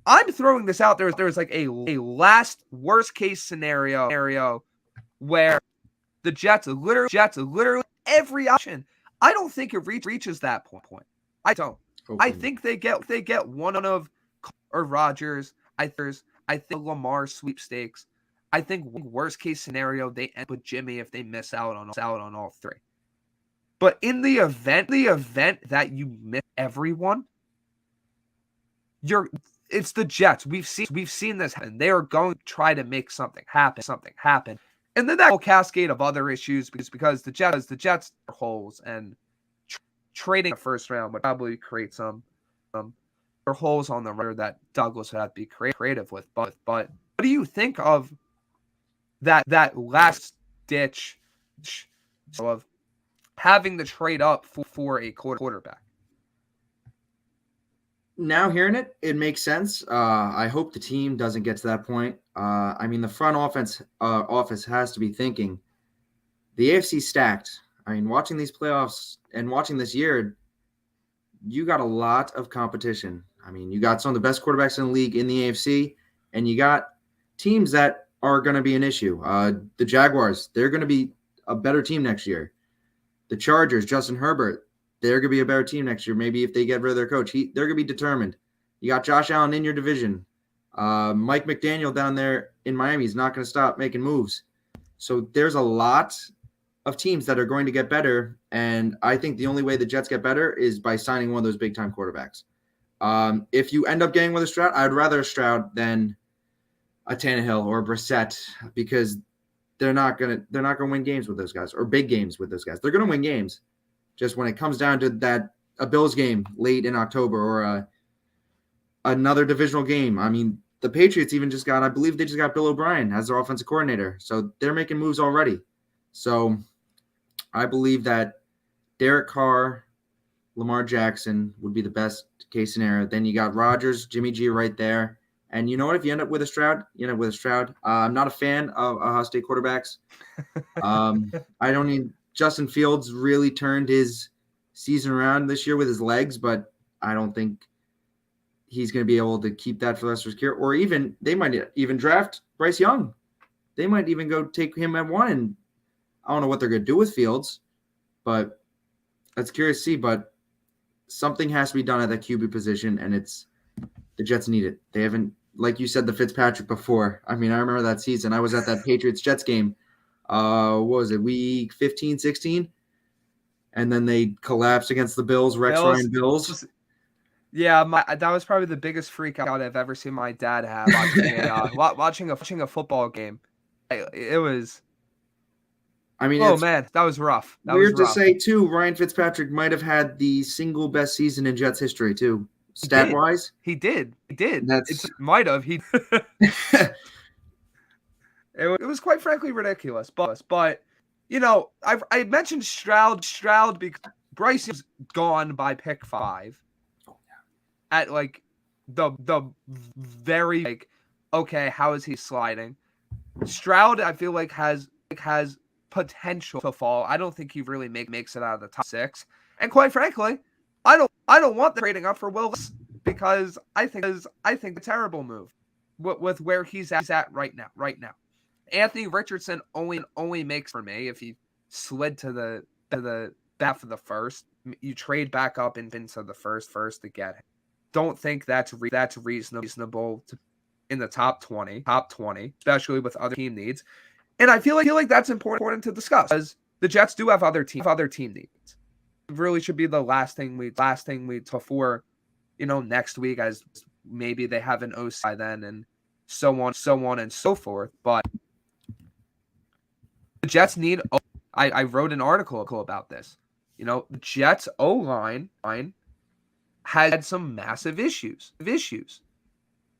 A: I'm throwing this out there. There's like a last worst case scenario where the Jets literally every option. I don't think it reaches that point. I don't. Okay. I think they get one of or Rodgers. I think Lamar sweepstakes. I think worst case scenario they end with Jimmy if they miss out on all 3. But in the event that you miss everyone, it's the Jets. We've seen this happen. They are going to try to make something happen. And then that whole cascade of other issues because the Jets are holes, and trading a first round would probably create some holes on the road that Douglas would have to be creative with. But what do you think of that last ditch of having to trade up for a quarterback?
B: Now hearing it makes sense. I hope the team doesn't get to that point. I mean, the front office has to be thinking the AFC stacked. I mean, watching these playoffs and watching this year, you got a lot of competition. I mean, you got some of the best quarterbacks in the league in the AFC, and you got teams that are going to be an issue. The Jaguars, they're going to be a better team next year. The Chargers, Justin Herbert, they're going to be a better team next year. Maybe if they get rid of their coach, they're going to be determined. You got Josh Allen in your division. Mike McDaniel down there in Miami is not going to stop making moves. So there's a lot of teams that are going to get better, and I think the only way the Jets get better is by signing one of those big-time quarterbacks. If you end up getting with a Stroud, I'd rather a Stroud than a Tannehill or a Brissett because they're not gonna win games with those guys or big games with those guys. They're gonna win games. Just when it comes down to that a Bills game late in October or another divisional game. I mean, the Patriots even I believe they just got Bill O'Brien as their offensive coordinator. So they're making moves already. So I believe that Derek Carr, Lamar Jackson would be the best case scenario. Then you got Rodgers, Jimmy G right there. And you know what? If you end up with a Stroud, you end up with a Stroud. I'm not a fan of Ohio State quarterbacks. I don't need Justin Fields really turned his season around this year with his legs, but I don't think he's going to be able to keep that for the rest of his career. Or even they might even draft Bryce Young. They might even go take him at 1. And I don't know what they're going to do with Fields, but that's curious to see. But something has to be done at that QB position, and the Jets need it. They haven't, like you said, the Fitzpatrick before. I mean, I remember that season. I was at that Patriots-Jets game. What was it, week 15, 16? And then they collapsed against the Bills, Ryan Bills.
A: Yeah, that was probably the biggest freak out I've ever seen my dad have watching a football game. It was.
B: I mean,
A: man, that was rough.
B: Weird to say too. Ryan Fitzpatrick might have had the single best season in Jets history too, stat wise.
A: He did. It might have. It was quite frankly ridiculous, but you know, I mentioned Stroud because Bryce is gone by pick 5. At like the very like, okay, how is he sliding? Stroud, I feel like has potential to fall. I don't think he really makes it out of the top 6. And quite frankly, I don't want the trading up for Willis because I think a terrible move with where he's at right now. Anthony Richardson only makes for me if he slid to the half of the first. You trade back up into the first to get him. Don't think that's reasonable in the top 20, especially with other team needs. And I feel like that's important to discuss because the Jets do have other team needs. It really should be the last thing we before, you know, next week, as maybe they have an OC by then and so on and so forth. But the Jets need. I wrote an article about this. You know, the Jets O-line had some massive issues.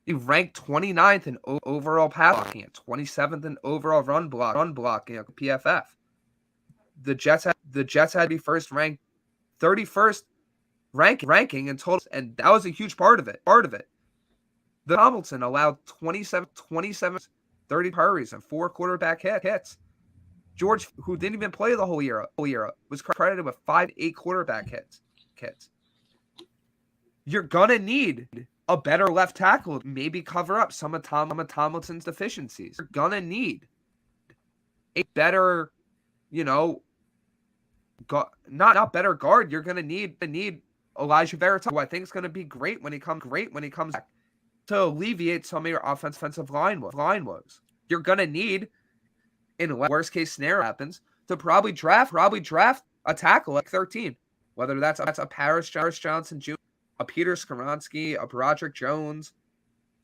A: He ranked 29th in overall pass blocking, 27th in overall run blocking at PFF. The Jets had to be first ranked, 31st ranking in total, and that was a huge part of it. The Hamilton allowed 27 30 hurries and 4 quarterback hits. George, who didn't even play the whole year, was credited with 5 quarterback hits. You're gonna need a better left tackle, maybe cover up some of Tomlinson's deficiencies. You're gonna need a better, you know, not better guard. You're gonna need Elijah Vera, who I think is gonna be great when he comes back to alleviate some of your offensive line woes. You're gonna need, in worst case scenario happens, to probably draft a tackle at 13, whether that's a Paris Johnson Jr., a Peter Skoronski, a Broderick Jones,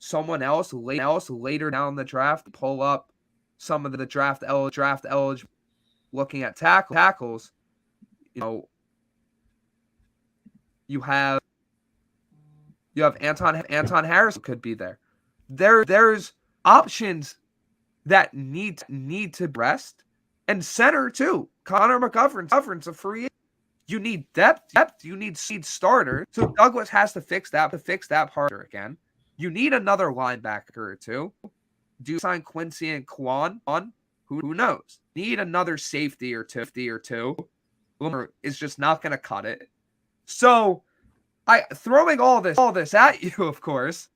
A: someone else later down the draft, pull up some of the draft eligible, looking at tackles. You know, you have Anton Harris could be there. There's options that need to rest, and center too. Connor McGovern's a free agent. You need depth. You need starter. So Douglas has to fix that part again. You need another linebacker or two. Do you sign Quincy and Quan? Who knows? Need another safety or two. Boomer is just not going to cut it. So, throwing all this at you, of course.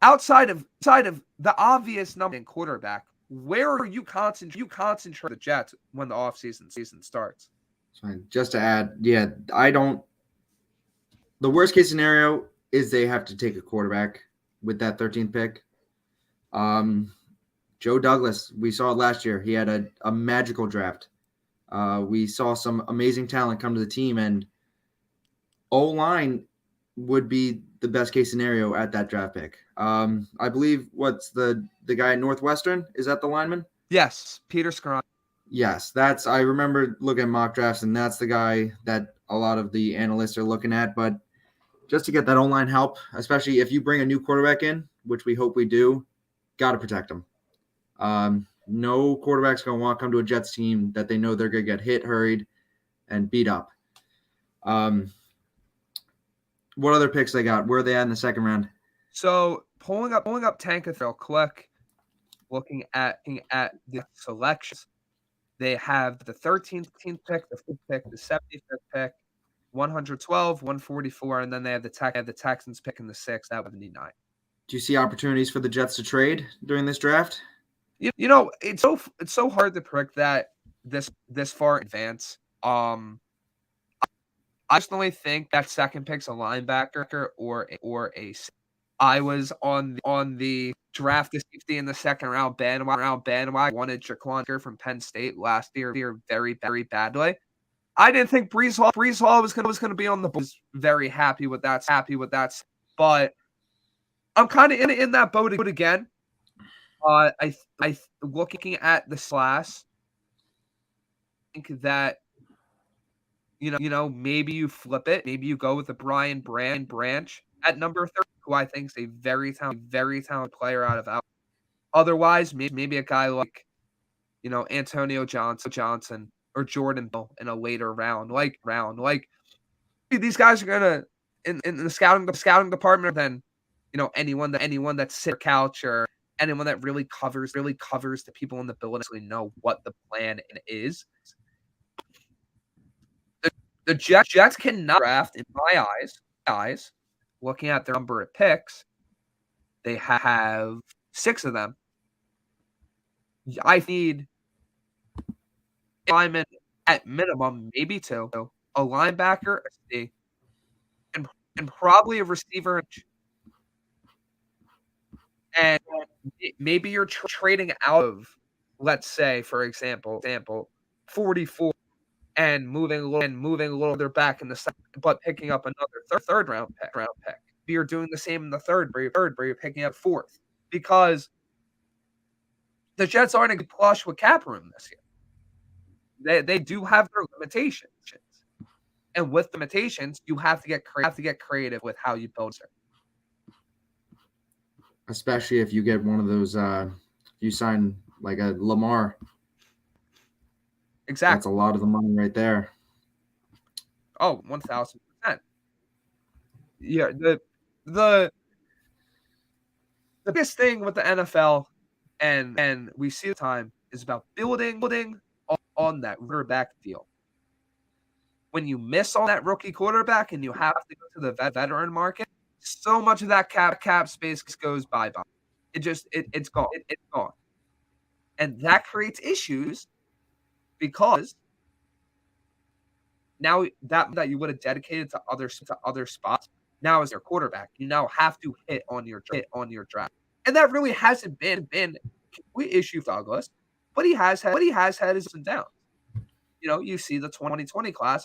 A: Outside of the obvious number in quarterback, where are you concentrate the Jets when the offseason starts?
B: Just to add, the worst case scenario is they have to take a quarterback with that 13th pick. Joe Douglas, we saw it last year. He had a magical draft. We saw some amazing talent come to the team, and O-line would be the best case scenario at that draft pick. I believe what's the guy at Northwestern? Is that the lineman?
A: Yes, Peter Skoron.
B: Yes, I remember looking at mock drafts, and that's the guy that a lot of the analysts are looking at. But just to get that online help, especially if you bring a new quarterback in, which we hope we do, got to protect them. No quarterback's going to want to come to a Jets team that they know they're going to get hit, hurried, and beat up. What other picks they got? Where are they at in the second round?
A: So pulling up Tanketh real quick, looking at the selections, they have the 13th pick, the 5th pick, the 75th pick, 112, 144, and then they have the Texans pick in the 6th at 79.
B: Do you see opportunities for the Jets to trade during this draft?
A: You know, it's so hard to predict that this far in advance. I personally think that second pick's a linebacker or a. I was on the draft the safety in the second round bandwagon. Wanted Jaquan from Penn State last year very, very badly. I didn't think Brees Hall was going to be on the board. I was very happy with that. But I'm kind of in that boat again. I looking at the class, I think that you know maybe you flip it. Maybe you go with the Brian Branch at number 30, who I think is a very talented player out of out. Otherwise, maybe a guy like Antonio Johnson or Jordan Bell in a later round. Like these guys are gonna in the scouting department. Then anyone that sits on their couch or anyone that really covers the people in the building actually know what the plan is. The Jets cannot draft, in my eyes, looking at their number of picks, they have 6 of them. I need a lineman at minimum, maybe 2, a linebacker, a safety, and probably a receiver. And maybe you're trading out of, let's say, for example, 44 and moving a little further back in the second, but picking up another third round pick. You're doing the same in the third, where you're picking up 4th, because the Jets aren't going to plush with cap room this year. They do have their limitations, and with limitations, you have to get creative with how you build it.
B: Especially if you get one of those, you sign like a Lamar.
A: Exactly.
B: That's a lot of the money right there.
A: Oh, 1,000%. Yeah, the biggest thing with the NFL, and we see the time, is about building on that quarterback deal. When you miss on that rookie quarterback and you have to go to the veteran market, so much of that cap space goes bye-bye. It's gone. It's gone. And that creates issues, because now that you would have dedicated to other spots, now as your quarterback, you now have to hit on your draft. And that really hasn't been a complete issue for Douglas, but he has had his ups and downs. You see the 2020 class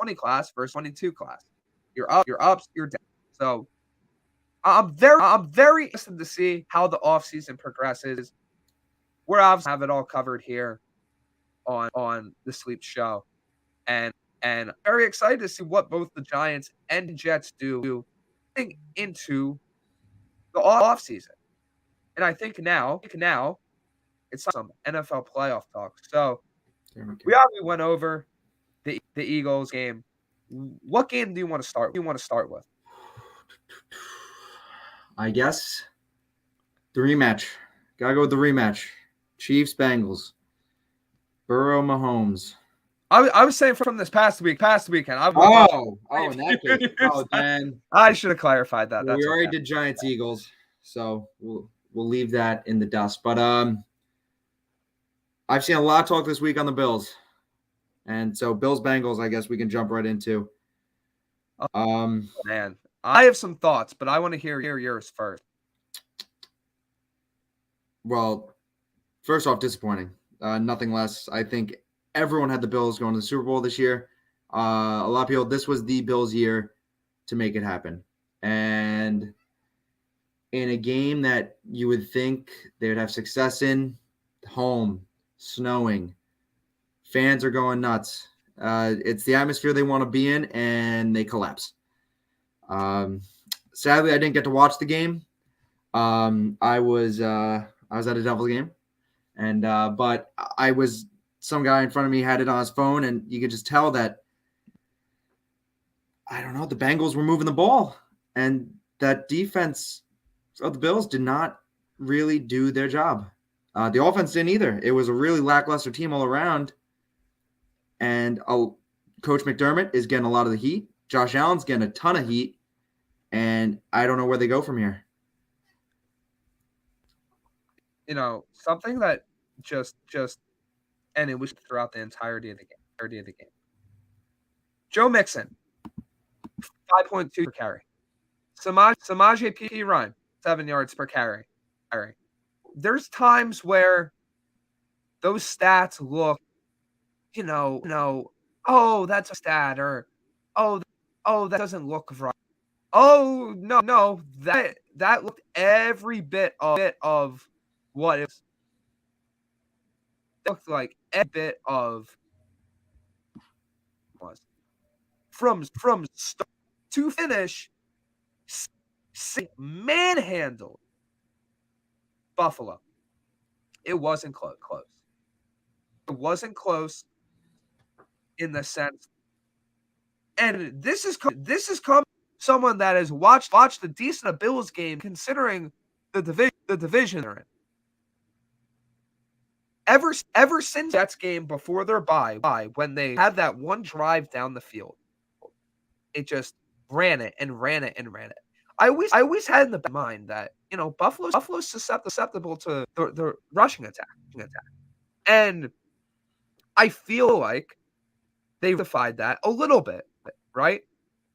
A: versus 22 class. You're ups, you're down. So I'm very interested to see how the offseason progresses. We're obviously have it all covered here on the Sleep Show, and very excited to see what both the Giants and Jets do into the offseason. And I think now it's some NFL playoff talk. So we already went over the Eagles game. What game do you want to start with?
B: I guess the rematch. Gotta go with the rematch. Chiefs, Bengals. Burrow, Mahomes.
A: I was saying from this past weekend.
B: In that case. Oh, then
A: I should have clarified that.
B: Well, we already did Giants, Eagles, so we'll leave that in the dust. But I've seen a lot of talk this week on the Bills, and so Bills, Bengals. I guess we can jump right into.
A: Man, I have some thoughts, but I want to hear yours first.
B: Well, first off, disappointing. Nothing less. I think everyone had the Bills going to the Super Bowl this year. A lot of people, this was the Bills' year to make it happen. And in a game that you would think they would have success in, home, snowing, fans are going nuts, It's the atmosphere they want to be in, and they collapse. Sadly, I didn't get to watch the game. I was at a Devils game, and but some guy in front of me had it on his phone, and you could just tell that, I don't know, the Bengals were moving the ball, and that defense of the Bills did not really do their job. The offense didn't either. It was a really lackluster team all around, and Coach McDermott is getting a lot of the heat. Josh Allen's getting a ton of heat, and I don't know where they go from here.
A: Something that just and it was throughout the entirety of the game. Joe Mixon, 5.2 per carry. Samaje P. Ryan, 7 yards per carry. There's times where those stats look, oh, that's a stat, or oh, that doesn't look right. Oh, no, that looked every bit of what it looked like. Every bit of was from start to finish. Manhandled Buffalo. It wasn't close. It wasn't close in the sense, and this is someone that has watched a decent Bills game considering the division they're in. Ever since Jets game before their bye, when they had that one drive down the field, it just ran it. I always had in the mind that Buffalo's susceptible to the rushing attack, and I feel like they defied that a little bit, right?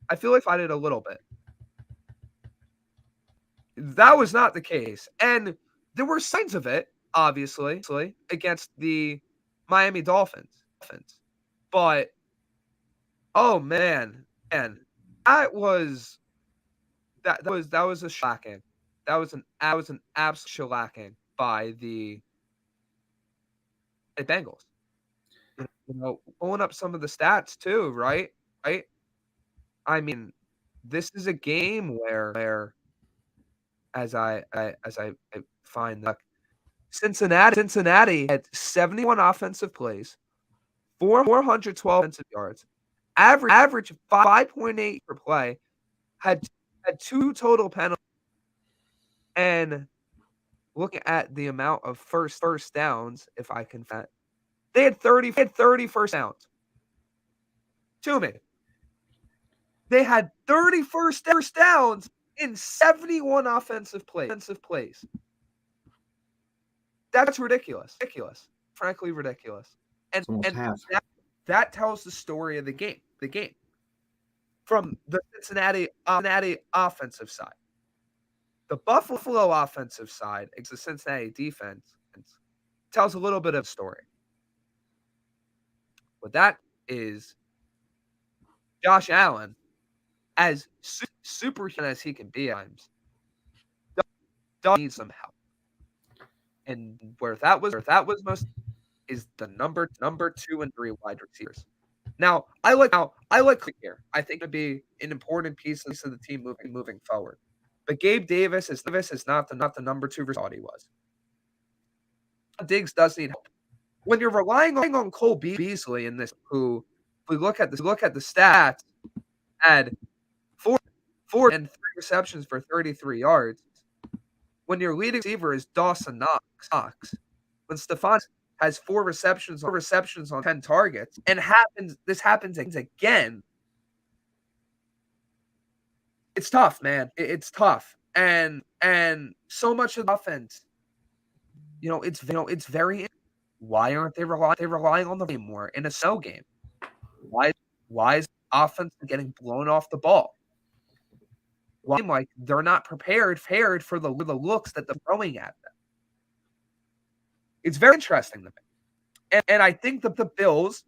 A: I feel like I did a little bit. That was not the case, and there were signs of it, obviously, against the Miami Dolphins. But oh man, and that was a shellacking. That was an absolute shellacking by the Bengals. Pulling up some of the stats too, right? I mean, this is a game where as I find that Cincinnati had 71 offensive plays, 412 offensive yards, average 5.8 per play, had 2 total penalties, and looking at the amount of first downs, if I can fit, they had 30 first downs. Toomey. They had 30 first downs in 71 offensive plays. That's ridiculous. Frankly, ridiculous. And that tells the story of the game. From the Cincinnati offensive side. The Buffalo offensive side, it's the Cincinnati defense, tells a little bit of story. But that is Josh Allen, as superhuman as he can be at times, does need some help. And where that was most is the number 2 and 3 wide receivers. Now, I like here. I think it would be an important piece of the team moving forward. But Gabe Davis is not the number 2 receiver he was. Diggs does need help. When you're relying on Cole Beasley in this, who, if we look at the stats, had 4 and 3 receptions for 33 yards. When your leading receiver is Dawson Knox, when Stephon has 4 receptions on 10 targets, and this happens again. It's tough, man. It's tough, and so much of the offense, it's very. Why aren't they relying on the game more in a snow game? Why is offense getting blown off the ball? Why, like, they're not prepared for the looks that they're throwing at them. It's very interesting to me, and I think that the Bills,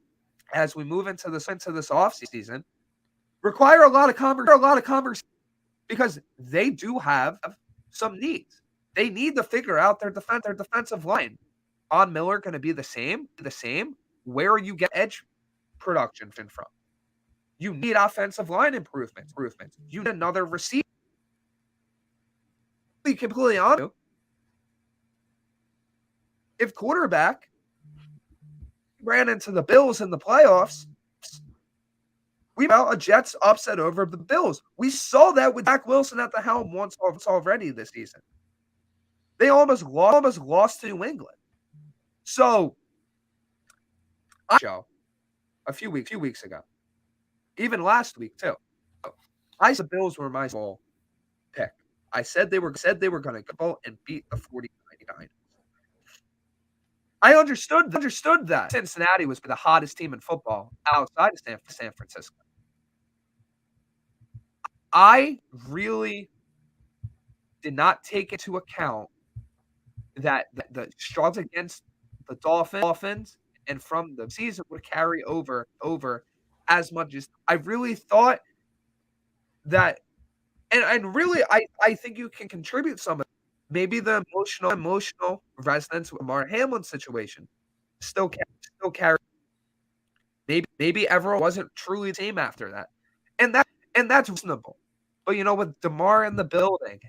A: as we move into this offseason, require a lot of conversation, because they do have some needs. They need to figure out their defensive line. On Miller going to be the same? Where you get edge production from. You need offensive line improvements. You need another receiver. To be completely honest, if quarterback ran into the Bills in the playoffs, we saw a Jets upset over the Bills. We saw that with Zach Wilson at the helm once already this season. They almost lost to New England. So, a few weeks ago, even last week too, I said the Bills were my small pick. I said they were going to go and beat the 49ers. I understood that Cincinnati was the hottest team in football outside of San Francisco. I really did not take into account that the struggles against the Dolphins and from the season would carry over as much as I really thought that. And really, I think you can contribute some of it. Maybe the emotional resonance with Mar Hamlin's situation still carry. Maybe everyone wasn't truly the same after that, and that's reasonable. But with DeMar in the building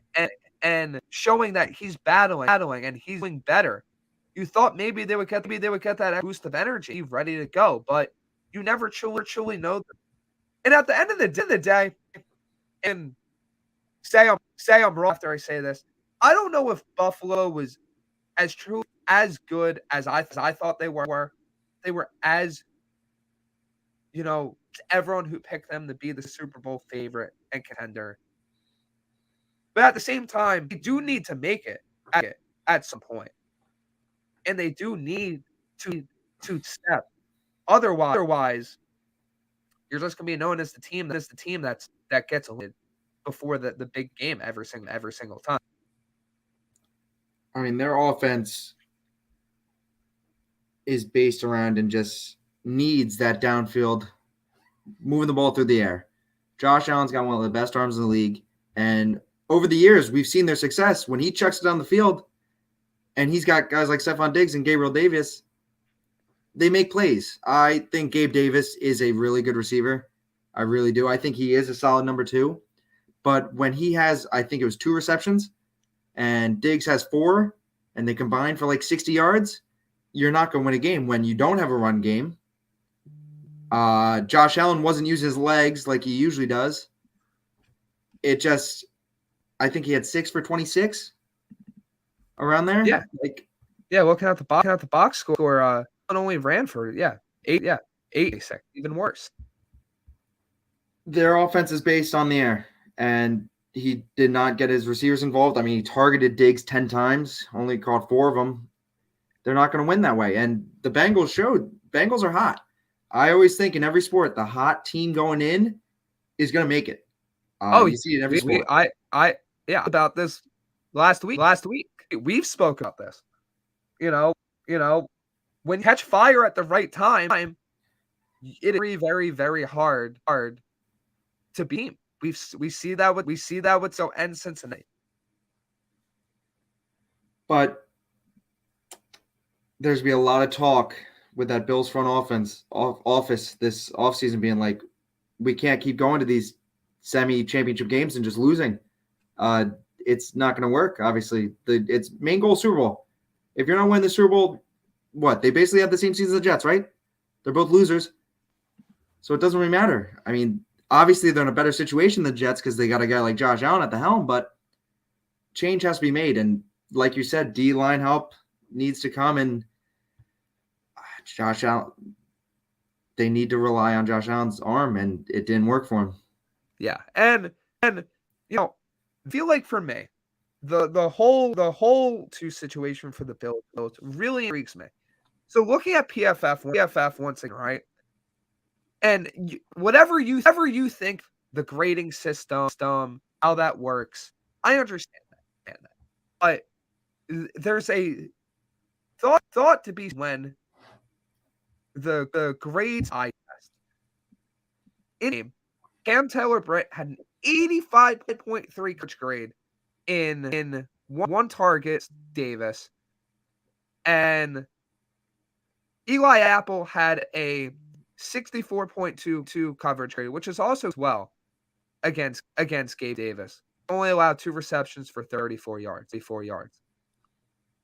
A: and showing that he's battling and he's doing better, you thought maybe they would get that boost of energy ready to go, but you never truly know them. And at the end of the day, and say I'm wrong after I say this, I don't know if Buffalo was as good as I thought they were. They were as everyone who picked them to be the Super Bowl favorite and contender. But at the same time, they do need to make it at some point. And they do need to step. Otherwise, you're just going to be known as the team that gets eliminated before the big game every single time.
B: I mean, their offense is based around and just needs that downfield, moving the ball through the air. Josh Allen's got one of the best arms in the league. And over the years, we've seen their success. When he chucks it down the field and he's got guys like Stephon Diggs and Gabriel Davis, they make plays. I think Gabe Davis is a really good receiver. I really do. I think he is a solid number 2. But when he has, I think it was 2 receptions, and Diggs has 4, and they combine for like 60 yards, you're not going to win a game when you don't have a run game. Josh Allen wasn't using his legs like he usually does. I think he had 6 for 26 around there.
A: Yeah. Looking at the box score, only ran for 8, even worse.
B: Their offense is based on the air, and he did not get his receivers involved. I mean, he targeted Diggs 10 times, only caught 4 of them. They're not going to win that way. And the Bengals are hot. I always think in every sport, the hot team going in is going to make it. You see it in every sport.
A: About this last week. We've spoken about this. When you catch fire at the right time, it is very, very, very hard to beat. We see that with Cincinnati. But
B: there's been a lot of talk with that Bills front office this offseason being like, we can't keep going to these semi-championship games and just losing. It's not going to work, obviously. It's main goal Super Bowl. If you're not winning the Super Bowl, what? They basically have the same season as the Jets, right? They're both losers. So it doesn't really matter. I mean, obviously they're in a better situation than the Jets because they got a guy like Josh Allen at the helm, but change has to be made. And like you said, D-line help needs to come, and Josh Allen, they need to rely on Josh Allen's arm, and it didn't work for him.
A: Yeah. And feel like for me, the whole situation for the Bills really intrigues me. So looking at PFF once again, right? And whatever you think the grading system, how that works, I understand that. But there's a thought to be when the grades I test in game, Cam Taylor-Britt had an 85.3 coach grade in one target, Davis, and Eli Apple had a 64.22 coverage rate, which is also as well against Gabe Davis. Only allowed 2 receptions for 34 yards.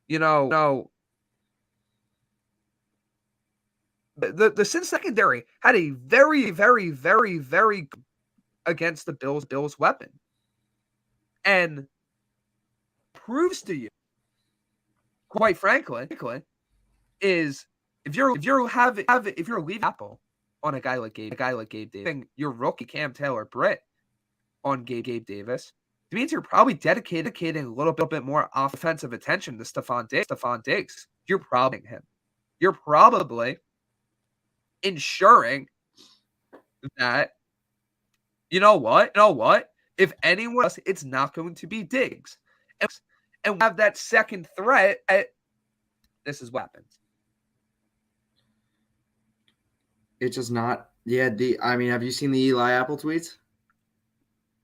A: You know, the Cincinnati secondary had a very, very, very, very against the Bills weapon, and proves to you, quite frankly, is if you're leaving Apple on a guy like Gabe Davis, your rookie Cam Taylor Britt on Gabe Davis, it means you're probably dedicating a little bit more offensive attention to Stephon Diggs. You're probably him. You're probably ensuring that you know what? If anyone else, it's not going to be Diggs. And we have that second threat. This is what happens.
B: It's just not. Yeah. I mean, have you seen the Eli Apple tweets?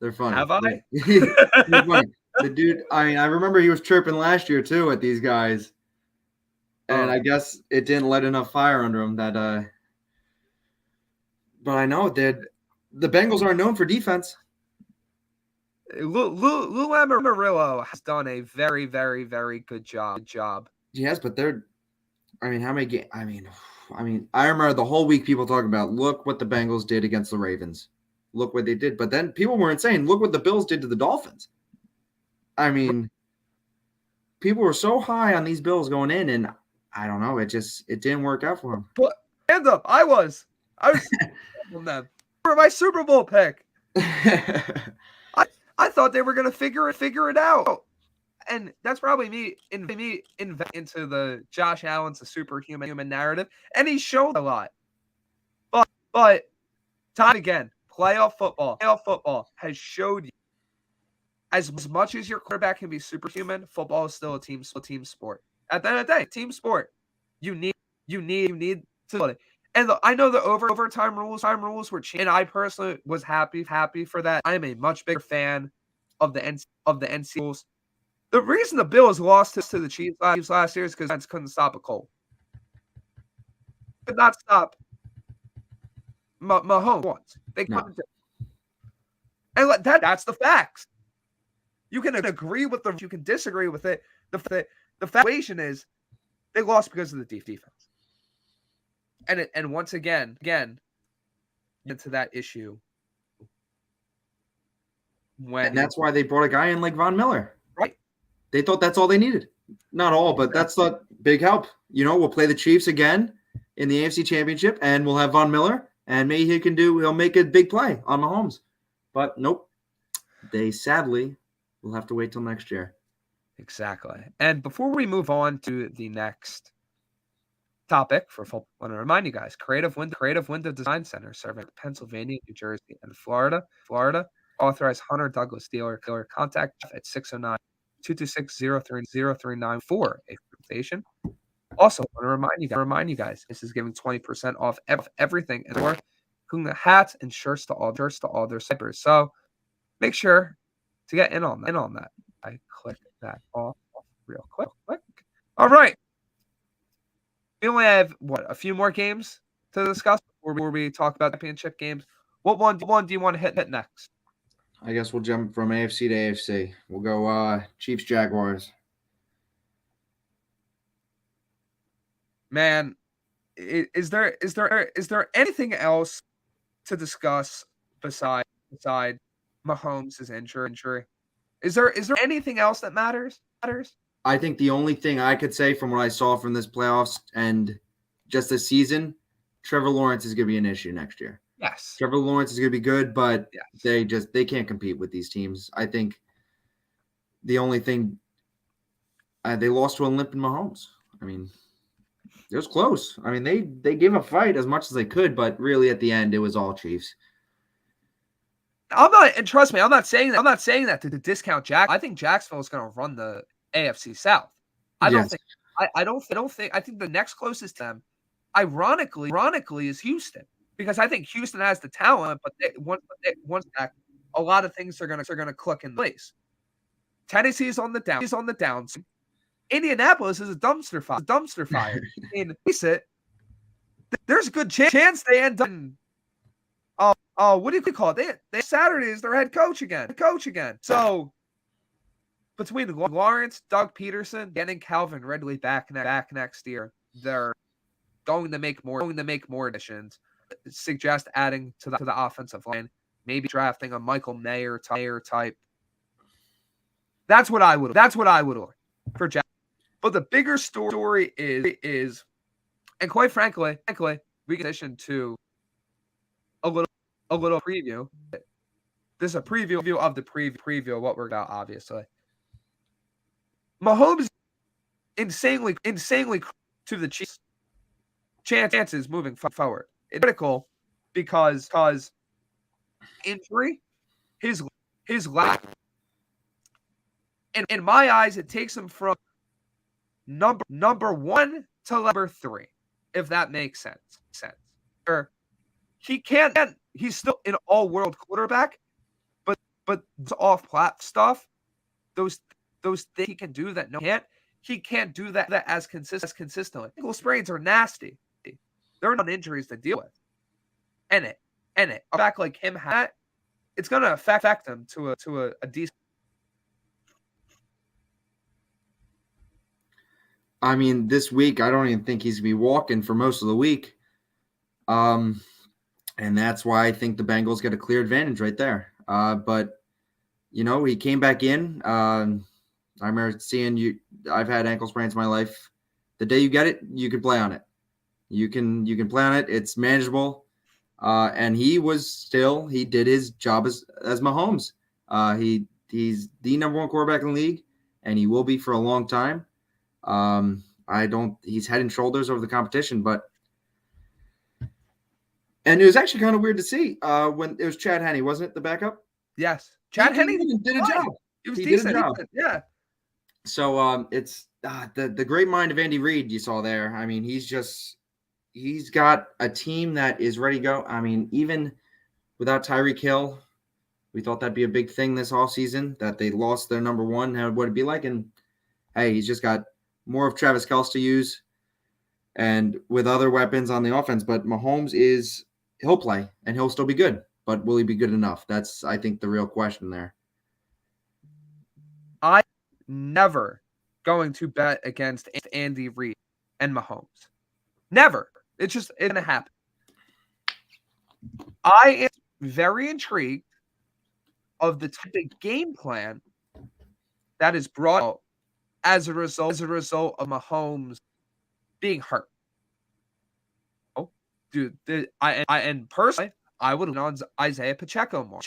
B: They're funny.
A: Have I?
B: They're funny. The dude. I mean, I remember he was chirping last year too at these guys, and I guess it didn't light enough fire under him that. But I know that the Bengals aren't known for defense.
A: Lou Lamoriello has done a very, very, very good job.
B: Yes, but they're. I mean, how many games? I mean, I remember the whole week people talking about look what the Bengals did against the Ravens, look what they did. But then people weren't saying look what the Bills did to the Dolphins. I mean, people were so high on these Bills going in, and I don't know, it didn't work out for them.
A: But hands up, I was on them for my Super Bowl pick. I thought they were going to figure it out. And that's probably me into the Josh Allen's a superhuman narrative. And he's shown a lot. But time again, playoff football has showed you as much as your quarterback can be superhuman, football is still a team sport. At the end of the day, team sport. You need to. And I know the overtime rules were changed, and I personally was happy for that. I am a much bigger fan of the NC rules. The reason the Bills lost to the Chiefs last year is because Giants couldn't stop a Colt. Could not stop Mahomes once. They couldn't. And that's the facts. You can agree with you can disagree with it. The foundation is they lost because of the defense. And once again, into that issue.
B: And that's why they brought a guy in like Von Miller.
A: Right.
B: They thought that's all they needed. Not all, but that's a big help. You know, we'll play the Chiefs again in the AFC Championship, and we'll have Von Miller, and maybe he'll make a big play on Mahomes. But nope. They sadly will have to wait till next year.
A: Exactly. And before we move on to the next topic for football, I want to remind you guys, Creative Window Design Center serving Pennsylvania, New Jersey, and Florida. Authorized Hunter Douglas dealer. Contact Jeff at 609-226-0394 for a consultation. Also, want to remind you guys, this is giving 20% off everything in store, including the hats and shirts to all their cypers. So make sure to get in on that. I click that off real quick. All right. We only have a few more games to discuss before we talk about championship games. What one do you want to hit next?
B: I guess we'll jump from AFC to AFC. We'll go Chiefs Jaguars.
A: Man, is there anything else to discuss beside Mahomes' injury? Is there anything else that matters?
B: I think the only thing I could say from what I saw from this playoffs and just this season, Trevor Lawrence is going to be an issue next year.
A: Yes.
B: Trevor Lawrence is going to be good, but
A: yes.
B: they can't compete with these teams. I think the only thing they lost to a limping Mahomes. I mean, it was close. I mean, they gave a fight as much as they could, but really at the end it was all Chiefs.
A: And trust me, I'm not saying that to discount Jack. I think Jacksonville is going to run the AFC South. I think the next closest to them, ironically, is Houston, because I think Houston has the talent, but once back, a lot of things are going to click in place. Tennessee's on the downs. Indianapolis is a dumpster fire. And face it, there's a good chance they end up in, what do you call it? They Saturday is their head coach again. So between Lawrence, Doug Peterson, getting Calvin Ridley back next year, they're going to make more additions. Suggest adding to the offensive line, maybe drafting a Michael Mayer type. That's what I would like for Jack. But the bigger story is, and quite frankly, we can addition to a little preview. This is a preview of the preview of what we're about, obviously. Mahomes insanely to the Chiefs chances moving forward. It's critical because injury, his lack, and in my eyes, it takes him from number 1 to number 3, if that makes sense. Or he can't. He's still an all-world quarterback, but off plat stuff, those things he can do that no can't. He can't do that as consistently. Ankle sprains are nasty. They're not injuries to deal with. And a back like him it's going to affect him to a decent.
B: I mean, this week, I don't even think he's going to be walking for most of the week. And that's why I think the Bengals get a clear advantage right there. But, he came back in. I remember seeing you. I've had ankle sprains in my life. The day you get it, you can play on it. You can play on it. It's manageable. And he did his job as Mahomes. He's the number 1 quarterback in the league, and he will be for a long time. He's head and shoulders over the competition, and it was actually kind of weird to see when it was Chad Henne, wasn't it, the backup?
A: Yes. Chad Henne
B: did a job.
A: He was decent. Yeah.
B: So it's the great mind of Andy Reid you saw there. I mean, he's got a team that is ready to go. I mean, even without Tyreek Hill, we thought that'd be a big thing this offseason, that they lost their number 1, how would it be like? And hey, he's just got more of Travis Kelce to use and with other weapons on the offense. But Mahomes he'll play and he'll still be good. But will he be good enough? That's, I think, the real question there.
A: I'm never going to bet against Andy Reid and Mahomes. Never. It's going to happen. I am very intrigued of the type of game plan that is brought out as a result of Mahomes being hurt. Oh, dude, and personally, I would lean on Isaiah Pacheco more.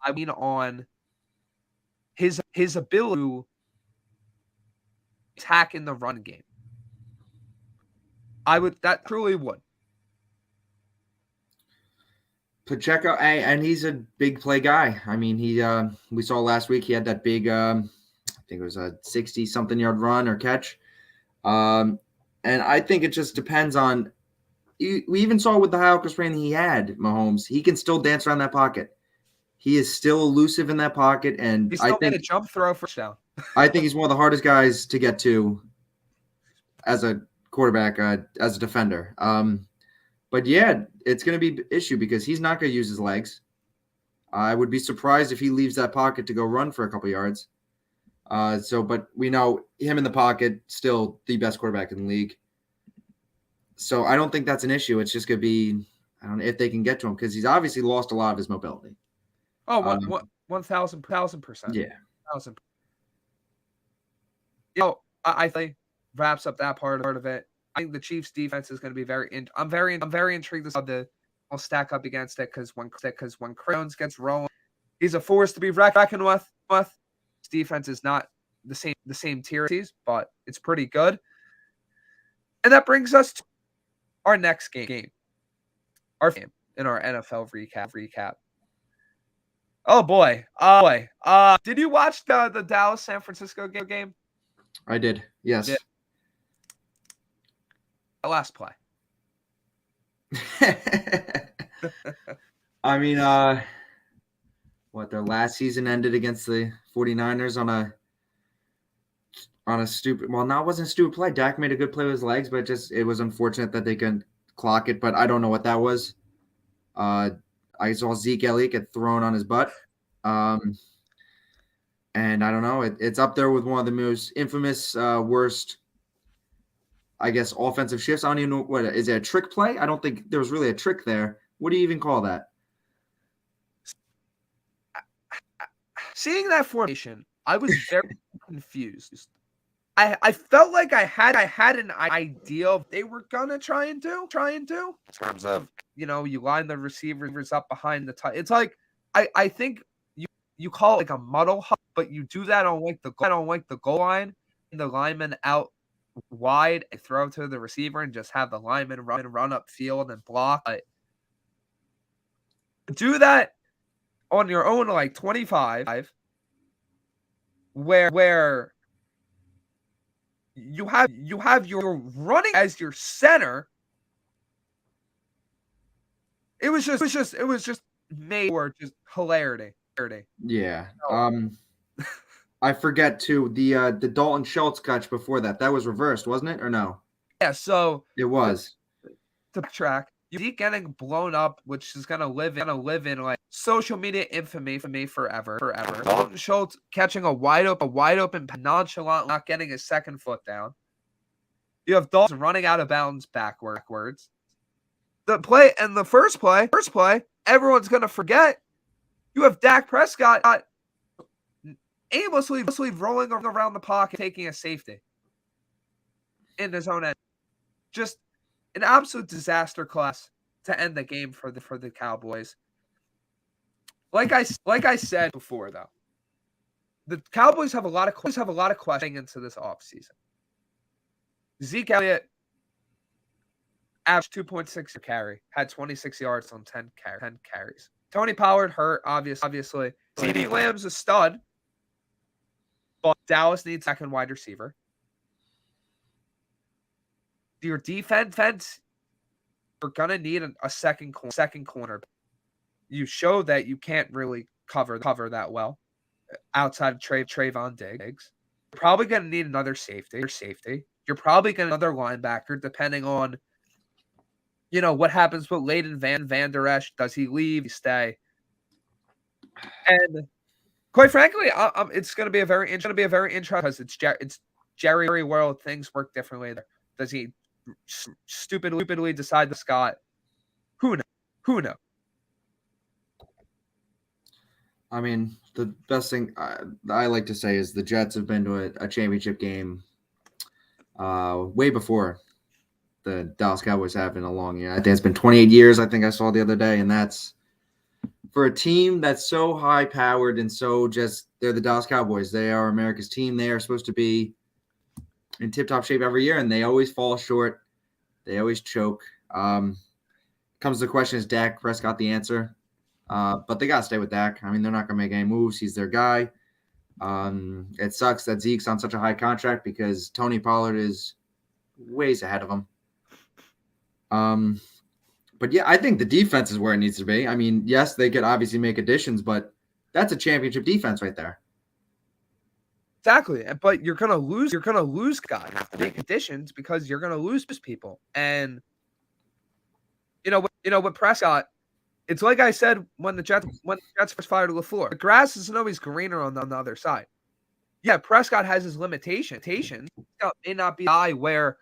A: I mean on his ability to attack in the run game. That truly would.
B: Pacheco, and he's a big play guy. I mean, we saw last week he had that big, I think it was a 60-something yard run or catch. And I think it just depends on. We even saw with the high ankle sprain he had, Mahomes. He can still dance around that pocket. He is still elusive in that pocket, and
A: He's still made a jump throw for touchdown.
B: I think he's one of the hardest guys to get to as a quarterback, as a defender. But yeah, it's going to be an issue because he's not going to use his legs. I would be surprised if he leaves that pocket to go run for a couple yards. But we know him in the pocket, still the best quarterback in the league. So I don't think that's an issue. It's just going to be, I don't know if they can get to him because he's obviously lost a lot of his mobility.
A: Oh, 1,000%.
B: Yeah.
A: 1,000%. I think wraps up that part of it. I think the Chiefs' defense is going to be I'm very intrigued to see how they'll stack up against it because when Jones gets rolling, he's a force to be reckoned with. His defense is not the same tier, but it's pretty good. And that brings us to our next game. Our game in our NFL recap. Oh boy. Did you watch the Dallas San Francisco game?
B: I did. Yes.
A: Yeah. The last play.
B: I mean, their last season ended against the 49ers on on a stupid. Well, no, it wasn't a stupid play. Dak made a good play with his legs, but it was unfortunate that they couldn't clock it. But I don't know what that was. I saw Zeke Elliott get thrown on his butt. And I don't know. It's up there with one of the most infamous, worst, I guess, offensive shifts. I don't even know what is it, a trick play? I don't think there was really a trick there. What do you even call that?
A: Seeing that formation, I was very confused. I felt like I had an idea of what they were gonna try and do in terms of, you know, you line the receivers up behind the tight. It's like I think you call it like a muddle hop, but you do that on like the goal line, and the lineman out wide and throw to the receiver and just have the lineman run up field and block. Do that on your own like 25, where you have your running as your center. It was just made for just hilarity.
B: Yeah. I forget too the Dalton Schultz catch before that. That was reversed, wasn't it, or no?
A: Yeah. So
B: it was.
A: To backtrack, you getting blown up, which is gonna live in like social media infamy for me forever. Dalton Schultz catching a wide open, nonchalant, not getting his second foot down. You have Dalton running out of bounds backwards. The first play, everyone's gonna forget. You have Dak Prescott aimlessly rolling around the pocket, taking a safety in his own end. Just an absolute disaster class to end the game for the Cowboys. Like I said before, though, the Cowboys have a lot of questions into this offseason. Zeke Elliott averaged 2.6 per carry, had 26 yards on 10 carries. Tony Pollard hurt, obviously. CeeDee Lamb's a stud, but Dallas needs a second wide receiver. Your defense, you're gonna need a second corner. You show that you can't really cover that well outside of Trayvon Diggs. You're probably gonna need another safety. You're probably gonna need another linebacker, depending on, you know, what happens with Leighton Van Der Esch. Does he leave? Does he stay? And quite frankly, it's going to be a very interesting because it's Jerry World. Things work differently there. Does he stupidly decide to Scott? Who knows?
B: I mean, the best thing I like to say is the Jets have been to a championship game way before the Dallas Cowboys have in a long year. I think it's been 28 years, I think I saw the other day, and that's for a team that's so high-powered and so just – they're the Dallas Cowboys. They are America's team. They are supposed to be in tip-top shape every year, and they always fall short. They always choke. Comes to the question, is Dak Prescott the answer? But they got to stay with Dak. I mean, they're not going to make any moves. He's their guy. It sucks that Zeke's on such a high contract because Tony Pollard is ways ahead of him. But yeah, I think the defense is where it needs to be. I mean, yes, they could obviously make additions, but that's a championship defense right there.
A: Exactly. But you're gonna lose guys. You have to make additions because you're gonna lose people. And you know with Prescott, it's like I said when the Jets first fired LaFleur. The grass isn't always greener on the other side. Yeah, Prescott has his limitations. Prescott may not be the guy where,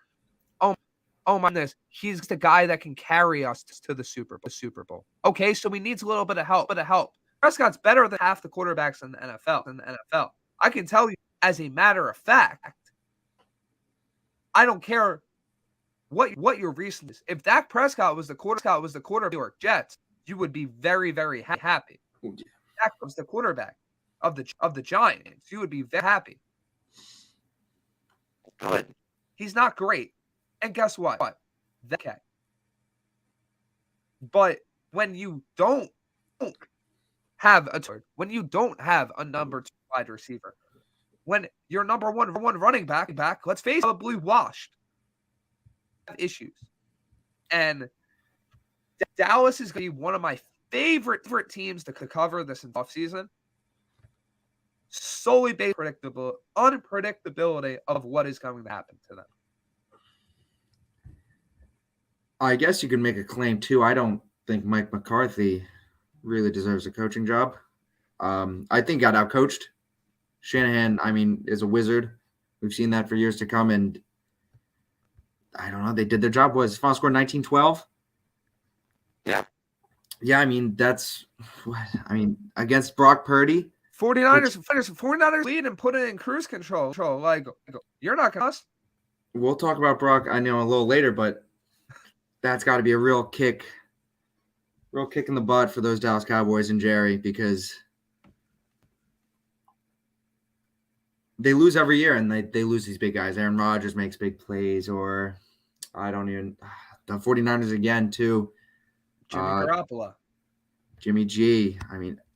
A: oh my goodness, he's the guy that can carry us to the Super Bowl. Okay, so he needs a little bit of help. Prescott's better than half the quarterbacks in the NFL. I can tell you, as a matter of fact, I don't care what your reason is. If Dak Prescott was the quarterback of the New York Jets, you would be very, very happy.
B: Oh, yeah.
A: Dak was the quarterback of the Giants. You would be very happy. But he's not great. And guess what? Okay. But when you don't have a number 2 wide receiver, when your number one running back, let's face it, probably washed, have issues. And Dallas is going to be one of my favorite teams to cover this offseason. So solely based on unpredictability of what is going to happen to them.
B: I guess you could make a claim too. I don't think Mike McCarthy really deserves a coaching job. I think got outcoached. Shanahan, is a wizard. We've seen that for years to come, and I don't know. They did their job. Was final score 19-12?
A: Yeah.
B: Yeah, that's what against Brock Purdy.
A: 49ers lead and put it in cruise control. Like, you're not going to.
B: We'll talk about Brock, I know, a little later, but that's got to be a real kick in the butt for those Dallas Cowboys and Jerry, because they lose every year, and they lose these big guys. Aaron Rodgers makes big plays, or the 49ers again too.
A: Jimmy Garoppolo.
B: Jimmy G.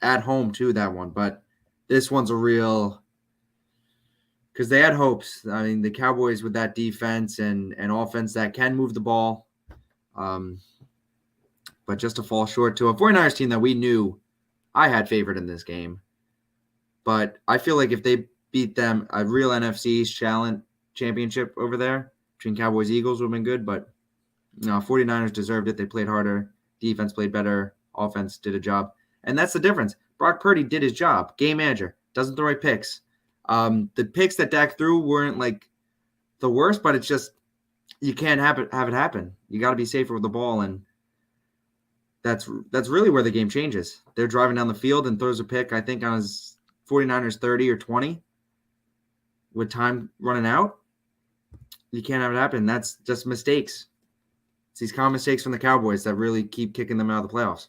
B: At home too, that one. But this one's a real, because they had hopes. The Cowboys with that defense and offense that can move the ball. But just to fall short to a 49ers team that we knew I had favored in this game. But I feel like if they beat them, a real NFC East championship over there between Cowboys and Eagles would have been good. But 49ers deserved it. They played harder. Defense played better. Offense did a job. And that's the difference. Brock Purdy did his job. Game manager. Doesn't throw right picks. The picks that Dak threw weren't like the worst, but it's just you can't have it happen. You got to be safer with the ball, and that's really where the game changes. They're driving down the field and throws a pick, I think, on his 49ers 30 or 20 with time running out. You can't have it happen. That's just mistakes. It's these common mistakes from the Cowboys that really keep kicking them out of the playoffs.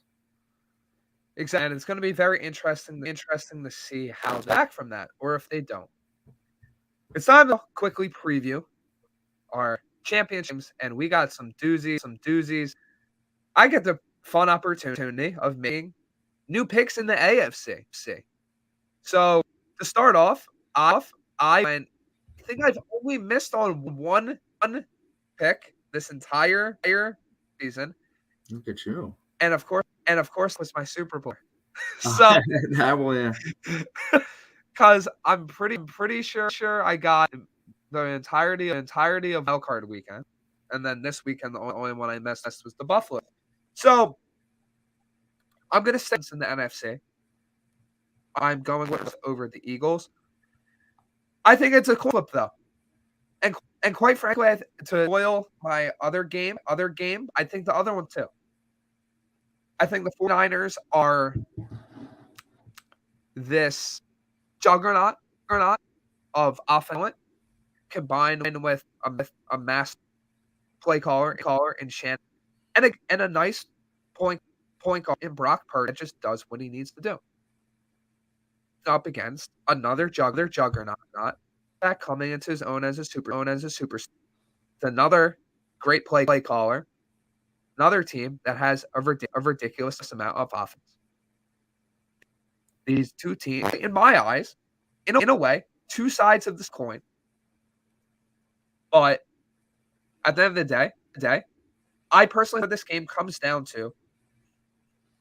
A: Exactly. And it's going to be very interesting to see how they back from that, or if they don't. It's time to quickly preview our championships, and we got some doozies. I get the fun opportunity of making new picks in the AFC. So to start off, I think I've only missed on one pick this entire season.
B: Look at you.
A: And of course, was my Super Bowl. So
B: that will, yeah.
A: Because I'm pretty sure I got the entirety of wild card weekend, and then this weekend the only one I missed was the Buffalo. So I'm gonna stay in the NFC. I'm going with over the Eagles. I think it's a coin flip though, and quite frankly, to spoil my other game, I think the other one too. I think the 49ers are this juggernaut of offense combined with a mass play caller in Shannon and a nice point guard in Brock Purdy that just does what he needs to do. Up against another juggernaut that coming into his own as a superstar. Another great play caller. Another team that has a ridiculous amount of offense. These two teams, in my eyes, in a way, two sides of this coin. But at the end of the day, I personally think this game comes down to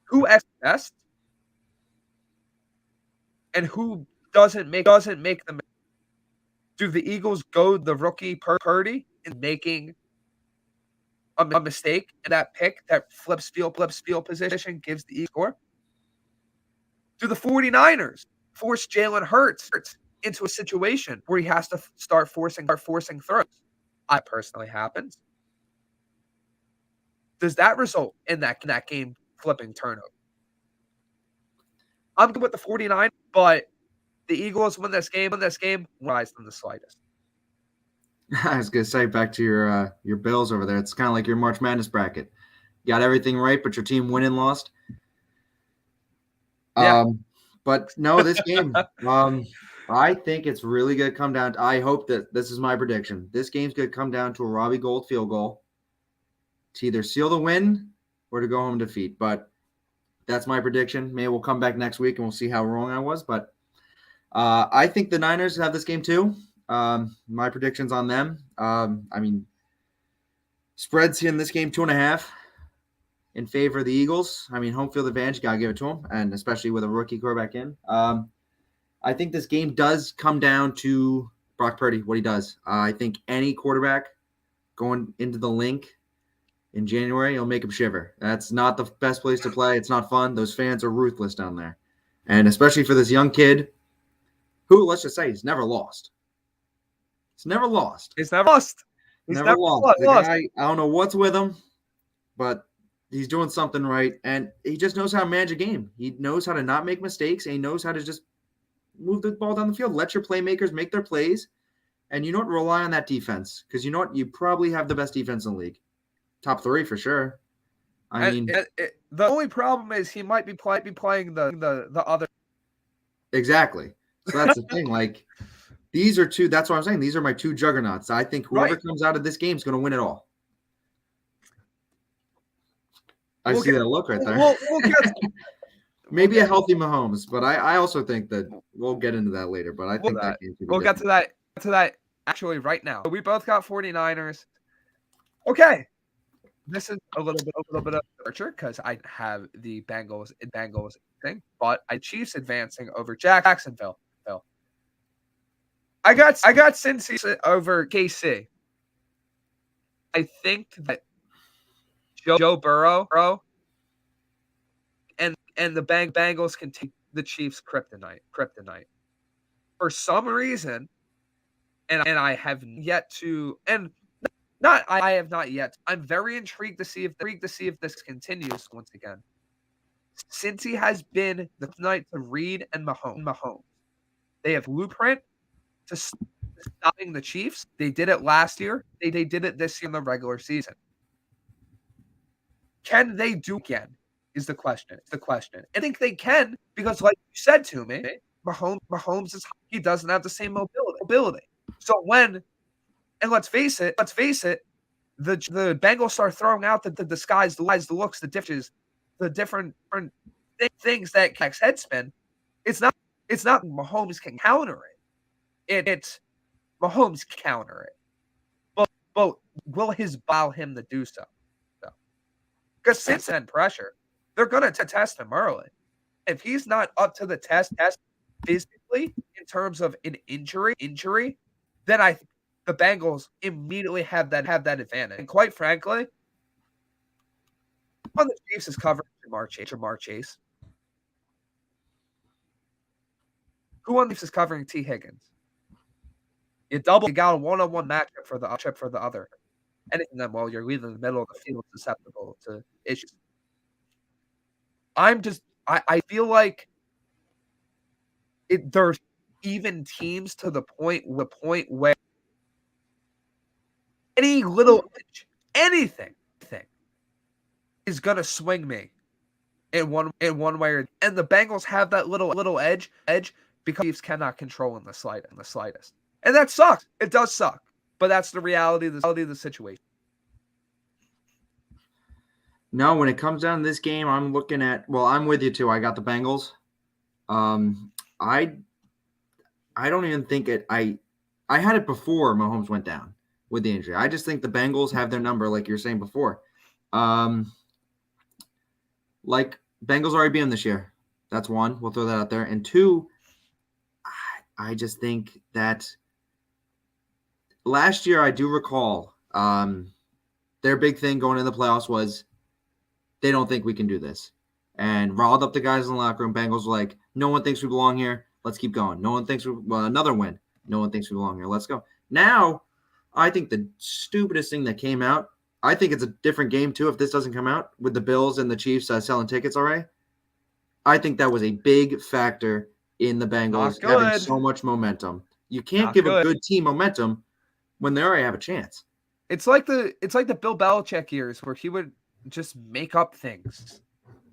A: who acts best and who doesn't make them. Do the Eagles go the rookie Purdy in making a mistake in that pick that flips field position, gives the Eagles score? Do the 49ers force Jalen Hurts into a situation where he has to start forcing throws? I personally happens. Does that result in that game flipping turnover? I'm good with the 49, but the Eagles win this game, rise from the slightest.
B: I was gonna say, back to your Bills over there. It's kind of like your March Madness bracket. You got everything right, but your team win and lost.
A: Yeah.
B: But no, this game, I think it's really going to come down to, I hope that this is my prediction. This game's going to come down to a Robbie Gould field goal to either seal the win or to go home defeat. But that's my prediction. Maybe we'll come back next week and we'll see how wrong I was. But I think the Niners have this game too. My predictions on them. Spreads in this game 2.5 in favor of the Eagles. Home field advantage, got to give it to them, and especially with a rookie quarterback in. I think this game does come down to Brock Purdy, what he does. I think any quarterback going into the link in January, it'll make him shiver. That's not the best place to play. It's not fun. Those fans are ruthless down there. And especially for this young kid who, let's just say, he's never lost. He's never lost.
A: He's never lost. He's
B: never lost. The guy, I don't know what's with him, but he's doing something right. And he just knows how to manage a game. He knows how to not make mistakes, and he knows how to just move the ball down the field. Let your playmakers make their plays. And you know what? Rely on that defense. Because you know what? You probably have the best defense in the league. Top 3 for sure. I mean,
A: the only problem is he might be playing the other.
B: Exactly. So that's the thing. Like, these are two. That's what I'm saying. These are my 2 juggernauts. I think whoever comes out of this game is going to win it all. I see that look right there.
A: We'll get
B: maybe a healthy Mahomes, but I also think that we'll get into that later. But I think that game
A: we'll get to that actually right now. We both got 49ers. Okay. This is a little bit of departure because I have the Bengals thing, but I Chiefs advancing over Jacksonville. I got Cincy over KC. I think that Joe Burrow and the Bengals can take the Chiefs kryptonite. For some reason, and I have yet to I have not yet. I'm very intrigued to see if this continues once again. Since he has been the night to Reed and Mahomes, they have blueprint to stopping the Chiefs. They did it last year. They did it this year in the regular season. Can they do again? Is the question. I think they can because, like you said to me, Mahomes he doesn't have the same mobility. So and let's face it, the Bengals start throwing out the skies, the lies, the looks, the ditches, the different things that Keck's head spin. It's not Mahomes can counter it. It's Mahomes counter it. But will his allow him to do so? Because since then pressure, they're gonna test him early. If he's not up to the test physically in terms of an injury, then I think the Bengals immediately have that advantage. And quite frankly, on the Chiefs is covering Jamar Chase. Who on the Chiefs is covering T. Higgins? You got a one-on-one matchup for the other. Anything that while you're leaving the middle of the field susceptible to issues. I feel like there's even teams to the point where any little anything is gonna swing me in one way and the Bengals have that little edge because Chiefs cannot control in the slightest. And that sucks. It does suck. But that's the reality of the situation.
B: No, when it comes down to this game, I'm looking at I'm with you too. I got the Bengals. I don't even think it I had it before Mahomes went down with the injury. I just think the Bengals have their number, like you were saying before. Like Bengals already beat them this year. That's one. We'll throw that out there. And 2, I just think that last year I do recall their big thing going into the playoffs was they don't think we can do this. And riled up the guys in the locker room. Bengals were like, no one thinks we belong here. Let's keep going. No one thinks another win. No one thinks we belong here. Let's go. Now, I think the stupidest thing that came out, I think it's a different game too if this doesn't come out with the Bills and the Chiefs selling tickets already. I think that was a big factor in the Bengals having so much momentum. You can't give a good team momentum when they already have a chance.
A: It's like the Bill Belichick years where he would just make up things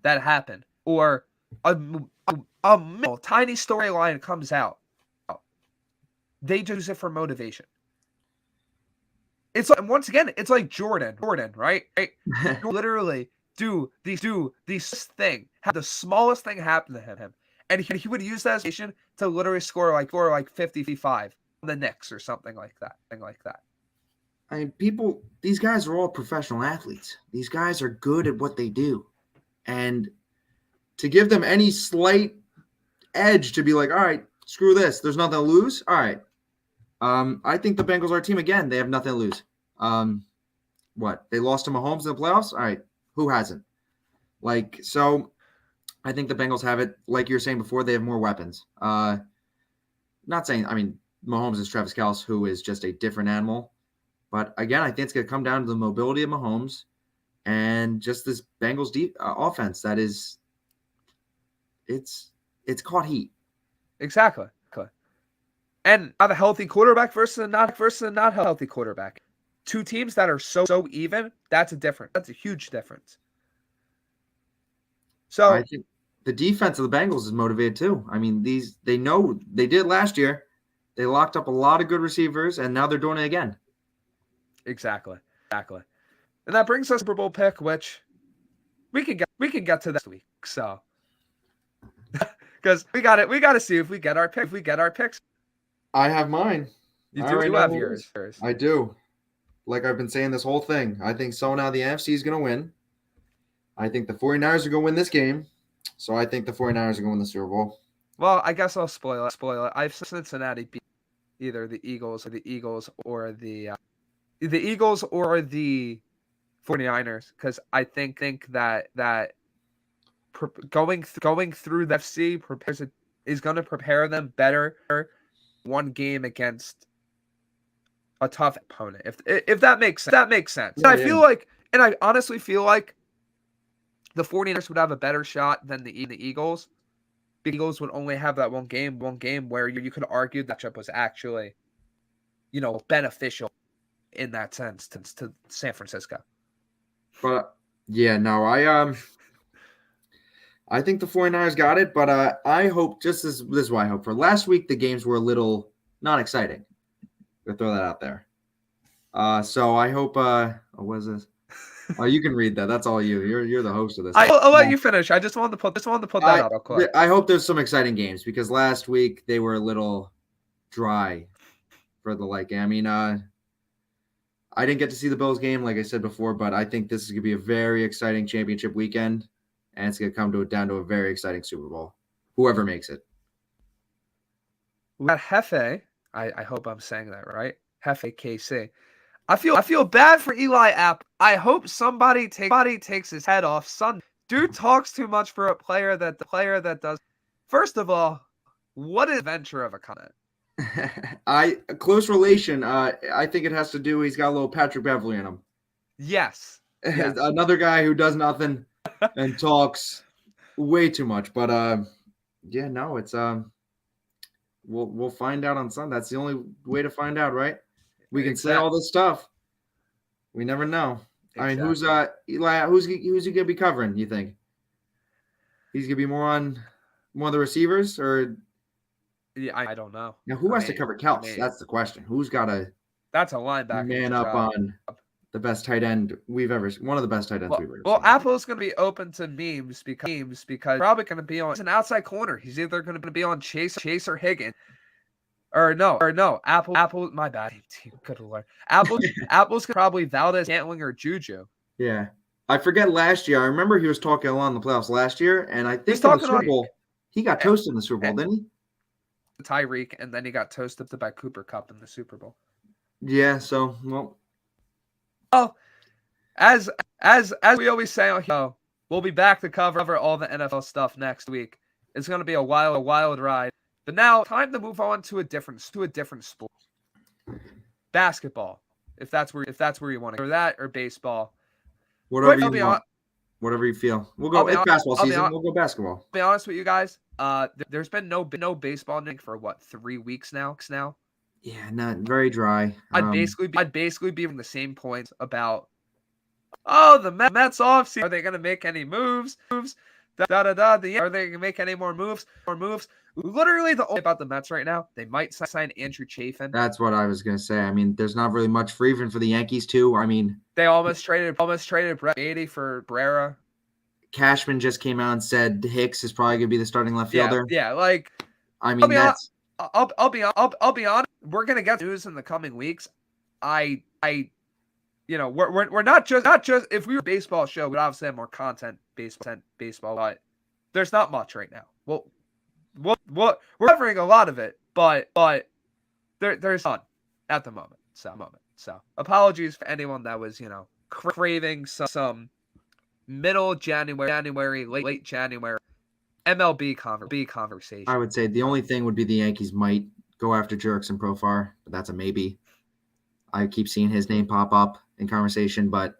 A: that happen, or a tiny storyline comes out. They just use it for motivation. It's like, once again, it's like Jordan, right? You literally do these thing, have the smallest thing happen to him, and he would use that as to literally score like 55 on the Knicks or something like that.
B: I mean, these guys are all professional athletes. These guys are good at what they do. And to give them any slight edge to be like, all right, screw this. There's nothing to lose. All right. I think the Bengals are a team again. They have nothing to lose. What? They lost to Mahomes in the playoffs? All right. Who hasn't? So I think the Bengals have it. Like you were saying before, they have more weapons. Not saying, Mahomes is Travis Kelce, who is just a different animal. But again, I think it's going to come down to the mobility of Mahomes and just this Bengals offense that is, it's caught heat.
A: Exactly. And have a healthy quarterback versus a not healthy quarterback. Two teams that are so even, that's a huge difference. So
B: I think the defense of the Bengals is motivated too. They know they did last year. They locked up a lot of good receivers, and now they're doing it again.
A: Exactly. And that brings us to Super Bowl pick, which we can get to this week. So because we got to see if we get our picks.
B: I have mine.
A: You have yours.
B: I do. Like I've been saying this whole thing, I think somehow the NFC is going to win. I think the 49ers are going to win this game. So I think the 49ers are going to win the Super Bowl.
A: Well, I guess I'll spoil it. I've Cincinnati beat either the Eagles or the 49ers, because I think that going through the FC is going to prepare them better one game against a tough opponent. If that makes sense.
B: Yeah,
A: I honestly feel like the 49ers would have a better shot than the Eagles. The Eagles would only have that one game where you could argue that matchup was actually, beneficial in that sense to San Francisco.
B: But I think the 49ers got it, but I hope this is what I hope for. Last week the games were a little not exciting. I'll throw that out there. So I hope what was this? Oh, you can read that. That's all you. You're the host of this.
A: I'll let you finish. I just wanted to put that out real quick.
B: I hope there's some exciting games because last week they were a little dry for the liking. I didn't get to see the Bills game, like I said before, but I think this is going to be a very exciting championship weekend, and it's going to come down to a very exciting Super Bowl, whoever makes it.
A: We got Hefe. I hope I'm saying that right. Hefe KC. I feel bad for Eli Apple. I hope somebody takes his head off. Son, dude talks too much for a player that does. First of all, what is adventure of a comment?
B: A close relation. I think it has to do. He's got a little Patrick Beverly in him.
A: Yes.
B: Another guy who does nothing and talks way too much. But it's we'll find out on Sunday. That's the only way to find out, right? We can say all this stuff. We never know.
A: Exactly.
B: Who's Eli? Who's he gonna be covering? You think he's gonna be more on one of the receivers, or?
A: Yeah, I don't know.
B: Now, who has to cover Kelce? That's the question. Who's got to?
A: That's a linebacker.
B: Man up on the best tight end we've ever. One of the best tight ends we've ever seen.
A: Well, Apple's going to be open to memes because probably going to be on. He's an outside corner. He's either going to be on Chase or Higgins. Or no. Apple. My bad. Good Lord. Apple's probably Valdez, Scantling, or Juju.
B: Yeah, I forget last year. I remember he was talking a lot in the playoffs last year, and I think in the Super Bowl he got toasted in the Super Bowl, didn't he?
A: Tyreek, and then he got toasted by Cooper Kupp in the Super Bowl.
B: Yeah. So well.
A: Oh, as we always say on here, we'll be back to cover all the NFL stuff next week. It's going to be a wild ride. But now, time to move on to a different sport. Basketball, if that's where you want to go, or that, or baseball.
B: Whatever you want. Whatever you feel. We'll go. It's basketball season. We'll go basketball.
A: To be honest with you guys, there's been no baseball for 3 weeks now.
B: Yeah, not very dry.
A: I'd basically be in the same points about. Oh, the Mets offseason. Are they going to make any moves? Are they going to make any more moves? Literally, the only about the Mets right now, they might sign Andrew Chafin.
B: That's what I was going to say. There's not really much for even for the Yankees too.
A: They almost traded Brett Beatty for Brera.
B: Cashman just came out and said Hicks is probably going to be the starting left fielder.
A: Yeah. I'll be honest. We're gonna get news in the coming weeks. We're not just if we were a baseball show, we'd obviously have more content baseball, but there's not much right now. we're covering a lot of it, but there's none at the moment. So apologies for anyone that was craving some middle January, late January MLB conversation.
B: I would say the only thing would be the Yankees might go after Jerks and Profar, but that's a maybe. I keep seeing his name pop up in conversation, but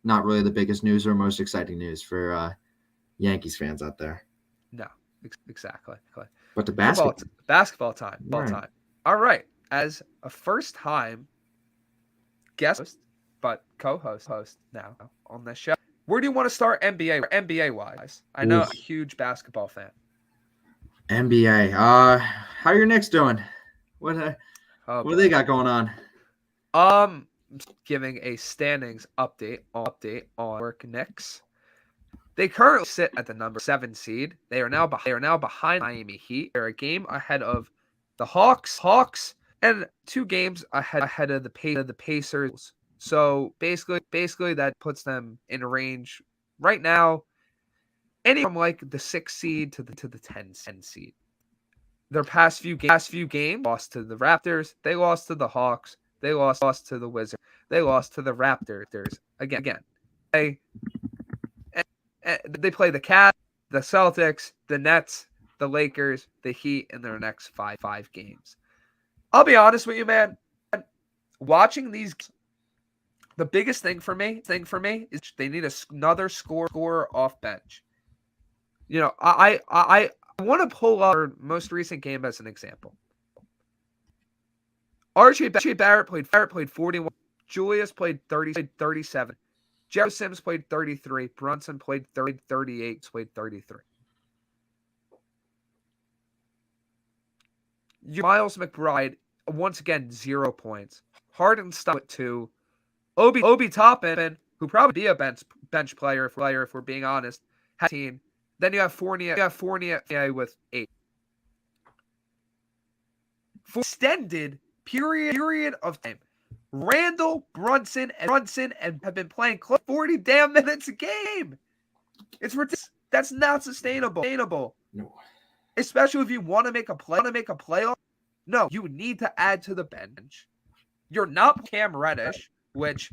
B: not really the biggest news or most exciting news for Yankees fans out there.
A: No, exactly.
B: But the
A: basketball time.
B: Right.
A: All right. As a first-time guest host, but co-host now on this show, where do you want to start NBA-wise? I know I'm a huge basketball fan.
B: NBA. How are your Knicks doing? What do they got going on?
A: Giving a standings update on work Knicks. They currently sit at the number 7 seed. They are now behind Miami Heat. They're a game ahead of the Hawks, and 2 games ahead of the Pacers. So basically that puts them in a range right now, anywhere from like the 6 seed to the 10 seed. Their past few games lost to the Raptors. They lost to the Hawks. They lost to the Wizards. They lost to the Raptors again. They play the Cavs, the Celtics, the Nets, the Lakers, the Heat in their next five games. I'll be honest with you, man. Watching these, the biggest thing for me is they need another scorer off bench. I want to pull up our most recent game as an example. RJ Barrett played 41. Julius played 37. Jeff Sims played 33. Brunson played 38. Played 33. Miles McBride, once again, 0 points. Harden stopped with 2. Obi Toppin, who probably be a bench player if we're being honest, had 18. Then you have Fournier with 8. For extended period of time, Randall, Brunson have been playing close to 40 damn minutes a game. It's ridiculous. That's not sustainable.
B: No.
A: Especially if you want to make a playoff. No, you need to add to the bench. You're not Cam Reddish, which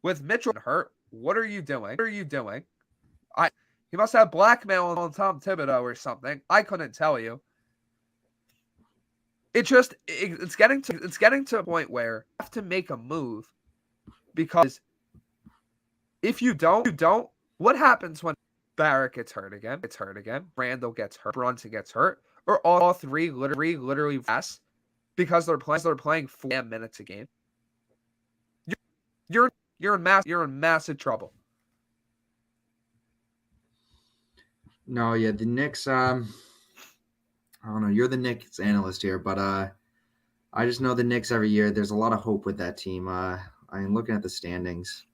A: with Mitchell hurt, what are you doing? He must have blackmail on Tom Thibodeau or something. I couldn't tell you. It's getting to a point where you have to make a move, because if you don't, what happens when Barrett gets hurt again? Randall gets hurt. Brunson gets hurt, or all three literally rest because they're playing 4 minutes a game. You're in massive trouble.
B: No, yeah, the Knicks. I don't know. You're the Knicks analyst here, but I just know the Knicks every year. There's a lot of hope with that team. I'm looking at the standings.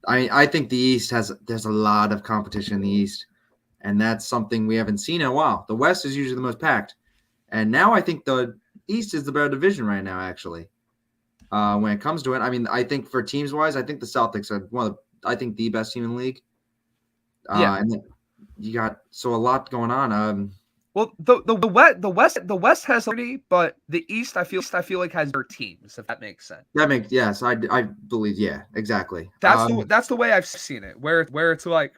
B: I think the East there's a lot of competition in the East, and that's something we haven't seen in a while. The West is usually the most packed, and now I think the East is the better division right now, actually. When it comes to it, I mean, I think for teams wise, I think the Celtics are the best team in the league. And then you got a lot going on.
A: Well, the West has 30, but the East I feel like has their teams, if that makes sense.
B: Yes, I believe, yeah, exactly.
A: That's the way I've seen it, where it's like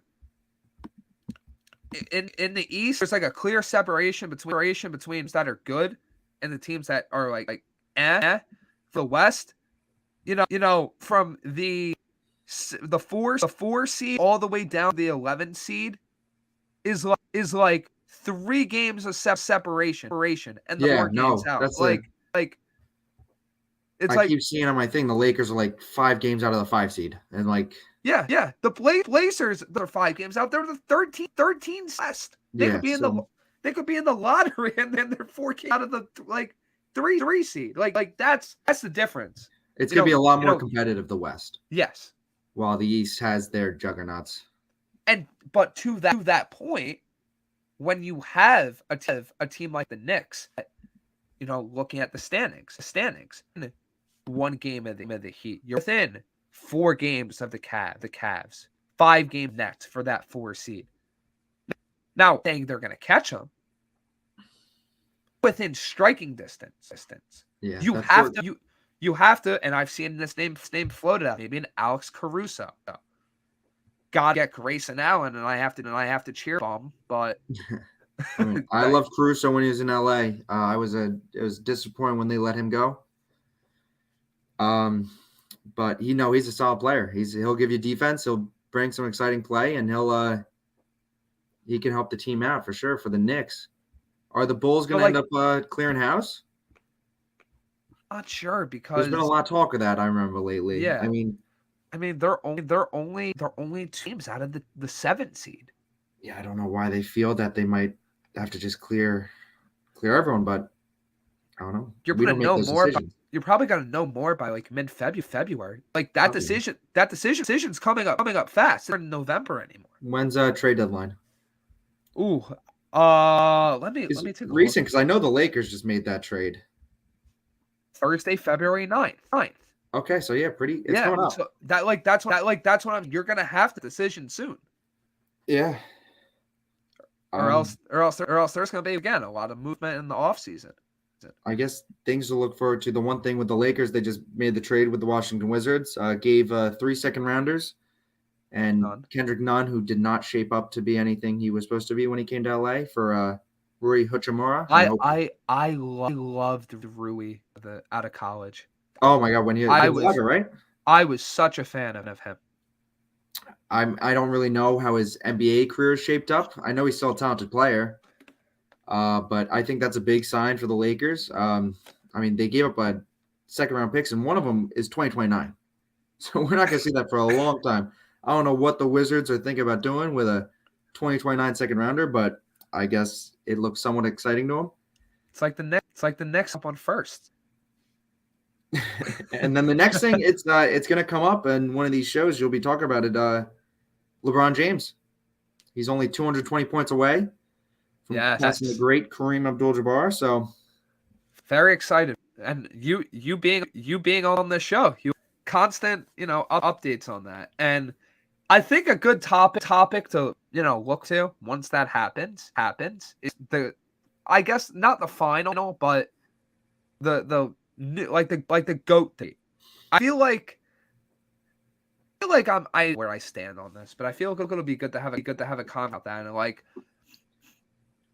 A: in the East there's like a clear separation between teams that are good and the teams that are like eh. For the West, from the 4 seed all the way down to the 11 seed is like 3 games of separation, and the 4 games out.
B: That's
A: it's
B: I keep seeing on my thing the Lakers are like 5 games out of the 5 seed, and like
A: the Blazers, they're 5 games out. They're the 13 West. They could be in the lottery, and then they're 4 games out of the 3 seed. Like that's the difference.
B: It's gonna be a lot more competitive, the West.
A: Yes.
B: While the East has their juggernauts.
A: But to that point, when you have a team like the Knicks, looking at the standings, 1 game of the Heat, you're within 4 games of the Cavs, 5 game Nets for that 4 seed. Now, saying they're going to catch them, within striking distance.
B: Yeah,
A: You
B: that's
A: have
B: what,
A: to you have to, and I've seen this name floated out, maybe an Alex Caruso. God get Grayson Allen, and I have to cheer for him, but
B: I mean, I loved Caruso when he was in LA. It was disappointing when they let him go. But he's a solid player. He'll give you defense. He'll bring some exciting play, and he can help the team out for sure for the Knicks. Are the Bulls going to end up clearing house?
A: Not sure, because
B: there's been a lot of talk of that. I remember lately.
A: Yeah,
B: I mean,
A: they're only 2 teams out of the 7th seed.
B: Yeah, I don't know why they feel that they might have to just clear everyone, but I don't know.
A: You're
B: We
A: gonna
B: don't make
A: know
B: those
A: more.
B: decisions.
A: You're probably gonna know more by like mid-February. Like that decision's coming up fast. It's not in November anymore.
B: When's trade deadline?
A: Ooh, let me take a
B: recent,
A: look.
B: because I know the Lakers just made that trade.
A: Thursday, February 9th.
B: Okay, so yeah, it's coming up.
A: So that's when you're gonna have the decision soon.
B: Yeah.
A: Or else there's gonna be again a lot of movement in the offseason.
B: I guess things to look forward to. The one thing with the Lakers, they just made the trade with the Washington Wizards, gave 3 second-rounders, and Kendrick Nunn, who did not shape up to be anything he was supposed to be when he came to LA, for Rui Hachimura.
A: I loved Rui out of college.
B: Oh my God, when he was right?
A: I was such a fan of him.
B: I don't really know how his NBA career is shaped up. I know he's still a talented player, but I think that's a big sign for the Lakers. I mean, they gave up a second-round picks, and one of them is 2029. So we're not going to see that for a long time. I don't know what the Wizards are thinking about doing with a 2029 second-rounder, but I guess it looks somewhat exciting to them.
A: It's like the next up on first.
B: And then the next thing, it's going to come up in one of these shows. You'll be talking about it. LeBron James. He's only 220 points away from passing the great Kareem Abdul-Jabbar. So
A: very excited, and you being on this show, you constant updates on that, and I think a good topic to look to once that happens is I guess not the final, but the GOAT thing. I feel like I where I stand on this, but I feel it'll be good to have a comment about that, and like,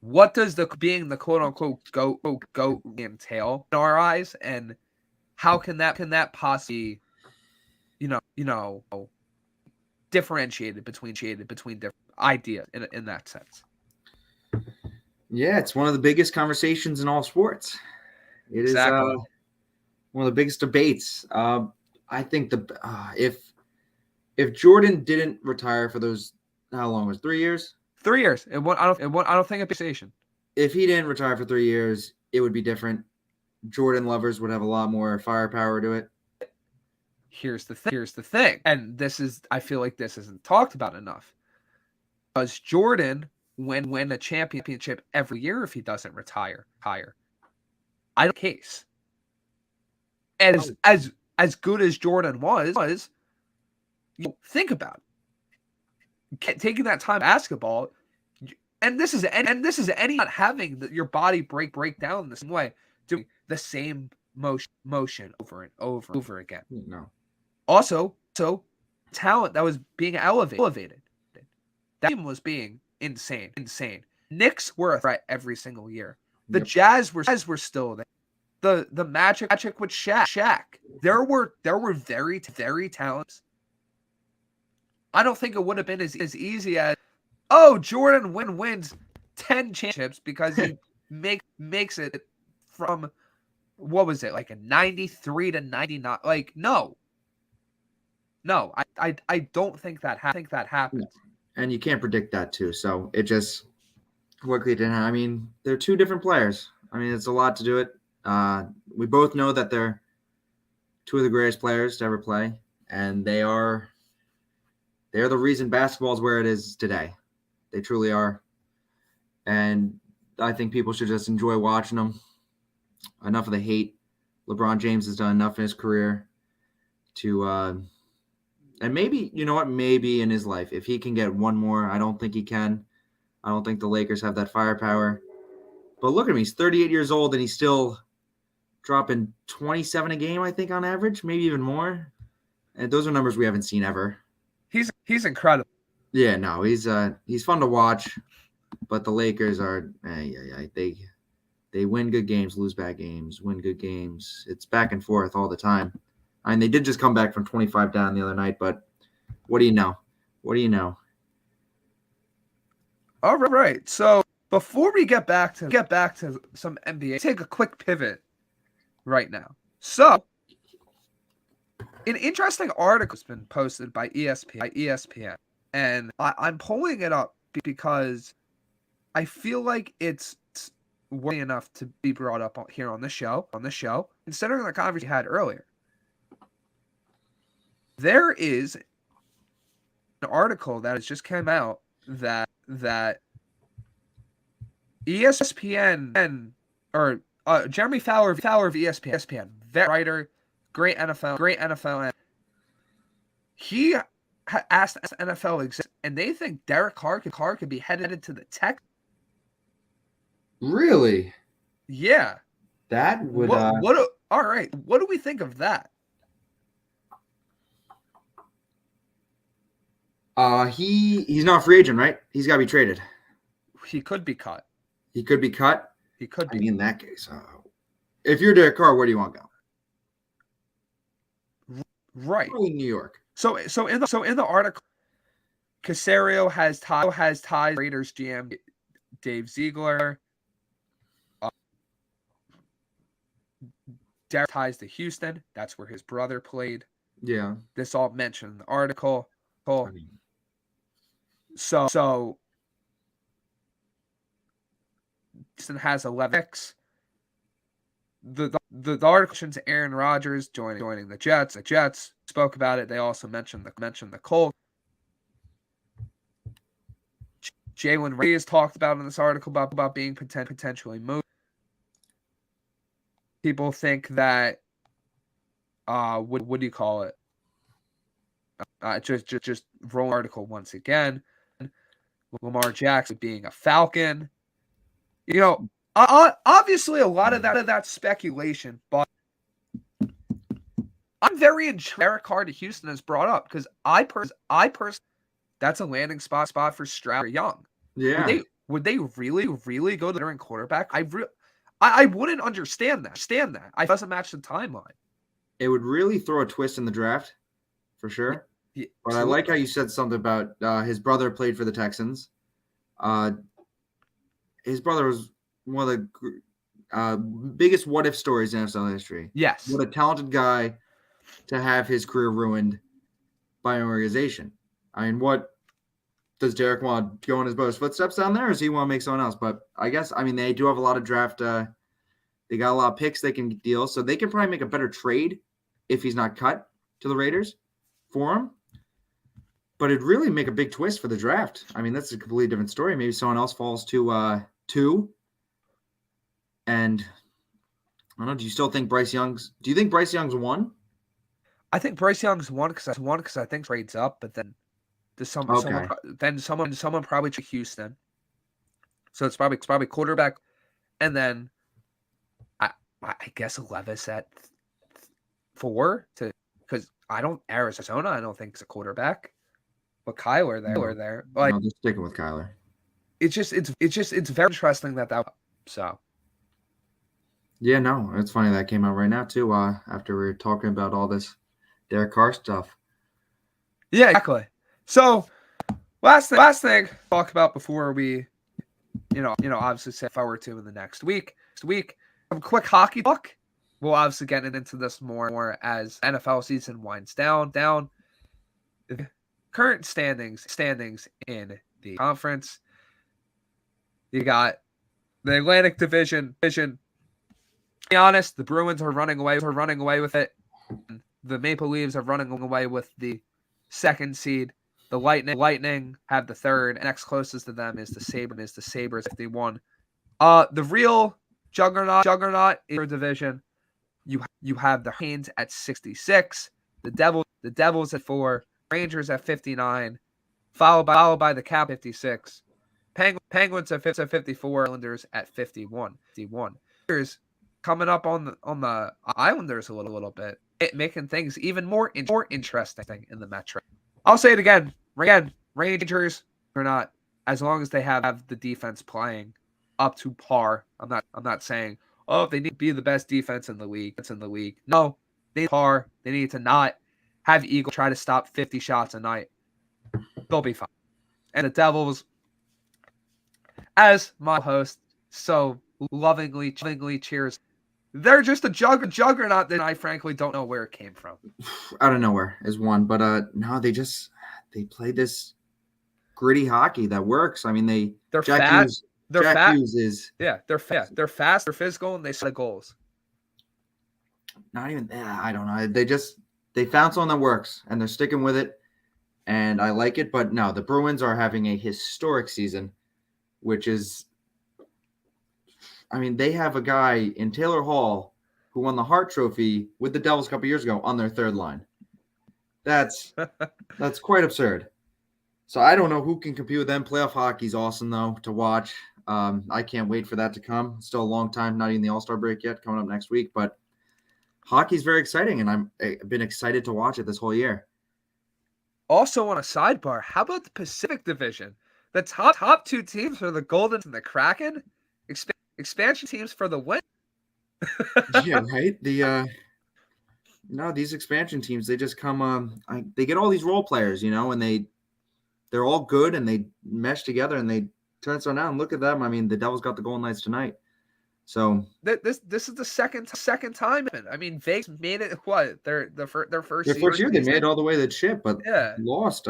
A: what does being the quote unquote GOAT entail in our eyes, and how can that possibly differentiated between different ideas in that sense?
B: Yeah, it's one of the biggest conversations in all sports. It is one of the biggest debates. I think if Jordan didn't retire for those, how long was it, 3 years?
A: 3 years. I don't think it's station.
B: If he didn't retire for 3 years, it would be different. Jordan lovers would have a lot more firepower to it.
A: Here's the thing, and I feel like this isn't talked about enough. Does Jordan win a championship every year if he doesn't retire? I don't case. As good as Jordan was, think about it. Taking that time basketball, and this is any not having your body break down the same way, doing the same motion over and over again.
B: No.
A: Also, talent that was being elevated. That team was being insane. Knicks were a threat every single year. The Jazz were still there. The Magic with Shaq. There were very talented. I don't think it would have been as easy as, Jordan wins 10 championships because he makes it from, what was it, like a 93 to 99? Like, no, I don't think that happens.
B: And you can't predict that too. So it just quickly didn't. I mean, they're two different players. I mean, it's a lot to do it. We both know that they're two of the greatest players to ever play, and they're the reason basketball is where it is today. They truly are. And I think people should just enjoy watching them. Enough of the hate. LeBron James has done enough in his career to, and maybe, maybe in his life, if he can get one more, I don't think he can. I don't think the Lakers have that firepower. But look at him. He's 38 years old, and he's still dropping 27 a game, I think, on average, maybe even more. And those are numbers we haven't seen ever.
A: He's incredible.
B: Yeah, no, he's fun to watch. But the Lakers are they win good games, lose bad games, win good games. It's back and forth all the time. I mean, they did just come back from 25 down the other night, but what do you know? What do you know?
A: All right. So before we get back to some NBA, take a quick pivot right now. So an interesting article has been posted by ESPN, and I'm pulling it up because I feel like it's worthy enough to be brought up here on the show, considering the conversation we had earlier. There is an article that has just come out that ESPN or Jeremy Fowler of ESPN, vet writer, great NFL. He asked NFL execs, and they think Derek Carr could be headed to the Tech.
B: Really?
A: Yeah.
B: That would.
A: All right. What do we think of that?
B: He's not a free agent, right? He's got to be traded.
A: He could be cut.
B: He could be cut.
A: He could be.
B: I mean, in that case, if you're Derek Carr, where do you want to go?
A: Right.
B: Probably New York.
A: So in the article, Caserio has ties Raiders GM Dave Ziegler. Derek ties to Houston. That's where his brother played.
B: Yeah.
A: This all mentioned in the article. So Houston has 11 picks. The article mentions Aaron Rodgers joining the Jets. The Jets spoke about it. They also mentioned the Colts. Jalen Ray is talked about in this article about being potentially moved. People think that what do you call it? Just roll article once again. Lamar Jackson being a Falcon. You know, obviously a lot of that's speculation, but I'm very intrigued. Derek Carr to Houston is brought up because I personally, that's a landing spot for Stroud or Young.
B: Yeah.
A: Would they really go during quarterback? I wouldn't understand that. It doesn't match the timeline.
B: It would really throw a twist in the draft, for sure.
A: Yeah,
B: but I like how you said something about his brother played for the Texans. His brother was one of the biggest what-if stories in NFL history.
A: Yes.
B: What a talented guy to have his career ruined by an organization. I mean, what does Derek want to go in his brother's footsteps down there, or does he want to make someone else? But I guess, I mean, they do have a lot of draft. They got a lot of picks they can deal, so they can probably make a better trade if he's not cut to the Raiders for him. But it'd really make a big twist for the draft. I mean, that's a completely different story. Maybe someone else falls to 2. And I don't know. Do you still think Bryce Young's? Do you think Bryce Young's 1?
A: I think Bryce Young's 1 because I think trades up, but then someone probably to Houston. So it's probably quarterback, and then I guess Levis at 4 because Arizona. I don't think it's a quarterback. But Kyler there. Like,
B: no, they're sticking with Kyler.
A: It's very interesting that. So.
B: Yeah, no, it's funny that came out right now too. After we were talking about all this Derek Carr stuff.
A: Yeah, exactly. So, last thing to talk about before we, obviously say forward to in the next week. Some quick hockey talk. We'll obviously get into this more as NFL season winds down. Current standings in the conference. You got the Atlantic Division. To be honest, the Bruins are running away with it. The Maple Leafs are running away with the 2nd seed. The Lightning have the 3rd. Next closest to them is the Sabres 51. The real juggernaut in your division. You have the Hurricanes at 66. The Devils at 4. Rangers at 59, followed by the Cap 56. Penguins at 54, Islanders at 51. Here's coming up on the Islanders a little bit, making things even more interesting in the Metro. I'll say it again. Rangers are not, as long as they have the defense playing up to par. I'm not saying, oh, they need to be the best defense in the league. No, they need par. They need to not have Eagle try to stop 50 shots a night. They'll be fine. And the Devils, as my host so lovingly cheers, they're just a juggernaut that I frankly don't know where it came from.
B: Out of nowhere is one, but no, they play this gritty hockey that works. I mean,
A: they're fat.
B: Hughes is
A: they're fast. They're fast. They're physical, and they set goals.
B: Not even I don't know. They found something that works, and they're sticking with it, and I like it. But no, the Bruins are having a historic season, which is, I mean, they have a guy in Taylor Hall who won the Hart Trophy with the Devils a couple years ago on their third line. That's quite absurd. So I don't know who can compete with them. Playoff hockey's awesome, though, to watch. I can't wait for that to come. It's still a long time, not even the All-Star break yet, coming up next week. But hockey's very exciting, and I've been excited to watch it this whole year.
A: Also, on a sidebar, how about the Pacific Division? The top two teams are the Golden and the Kraken. Expansion teams for the win.
B: Yeah, right. These expansion teams, they just come. They get all these role players, and they're all good, and they mesh together, and they turn something out. And look at them. I mean, the Devils got the Golden Knights tonight. So
A: this is the second time. I mean, Vegas made it. What their first
B: year they made it all the way to the chip, but lost.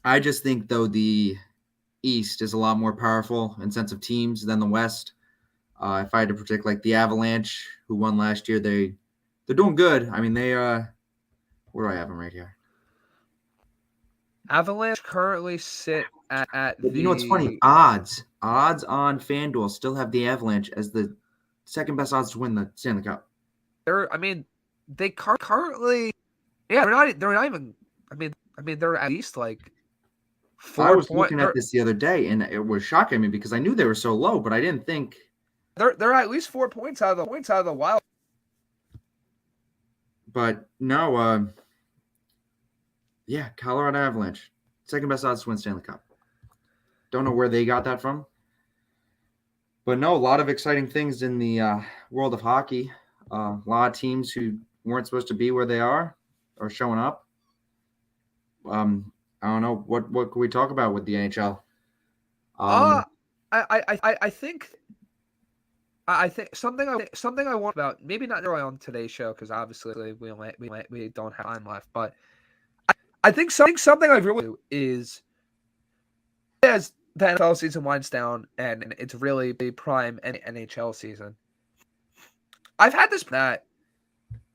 B: I just think though the East is a lot more powerful in sense of teams than the West. If I had to predict, like the Avalanche, who won last year, they're doing good. I mean, they where do I have them right here?
A: Avalanche currently sit at
B: the. You know what's funny? Odds on FanDuel still have the Avalanche as the second best odds to win the Stanley Cup.
A: They currently, they're not even. I mean, they're at least like 4
B: I was looking at this the other day, and it was shocking me because I knew they were so low, but I didn't think
A: they're at least 4 points out of the Wild.
B: But no, Colorado Avalanche, second best odds to win Stanley Cup. Don't know where they got that from, but no, a lot of exciting things in the world of hockey. A lot of teams who weren't supposed to be where they are showing up. I don't know what can we talk about with the NHL.
A: I think something I want about, maybe not really on today's show because obviously we don't have time left, but I think something I really do is as the NFL season winds down and it's really the prime NHL season. I've had this that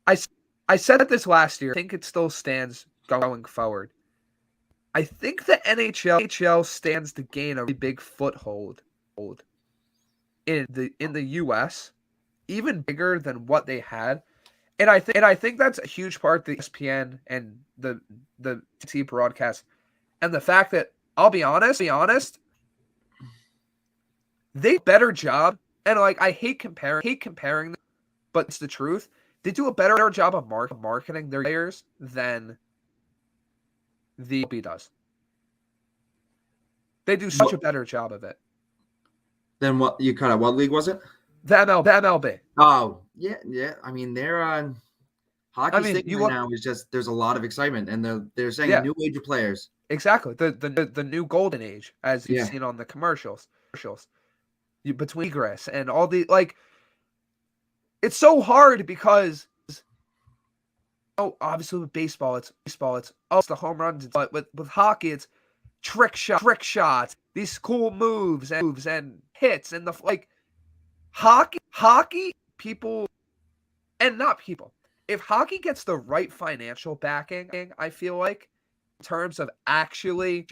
A: I said this last year. I think it still stands going forward. I think the NHL stands to gain a really big foothold in the US, even bigger than what they had. And I think that's a huge part of the ESPN and the T broadcast. And the fact that I'll be honest, they better job, and like I hate comparing them, but it's the truth. They do a better job of marketing their players than the MLB does. They do such a better job of it.
B: Then what you cut out? What league was it?
A: The MLB.
B: Oh, yeah. I mean, they're on hockey now is just there's a lot of excitement, and they're saying a new age of players.
A: Exactly. The new golden age, as you've seen on the commercials. Between egress and all the it's so hard because obviously with baseball it's the home runs, but with hockey it's trick shots, these cool moves and hits and hockey people and not people. If hockey gets the right financial backing, I feel like in terms of actually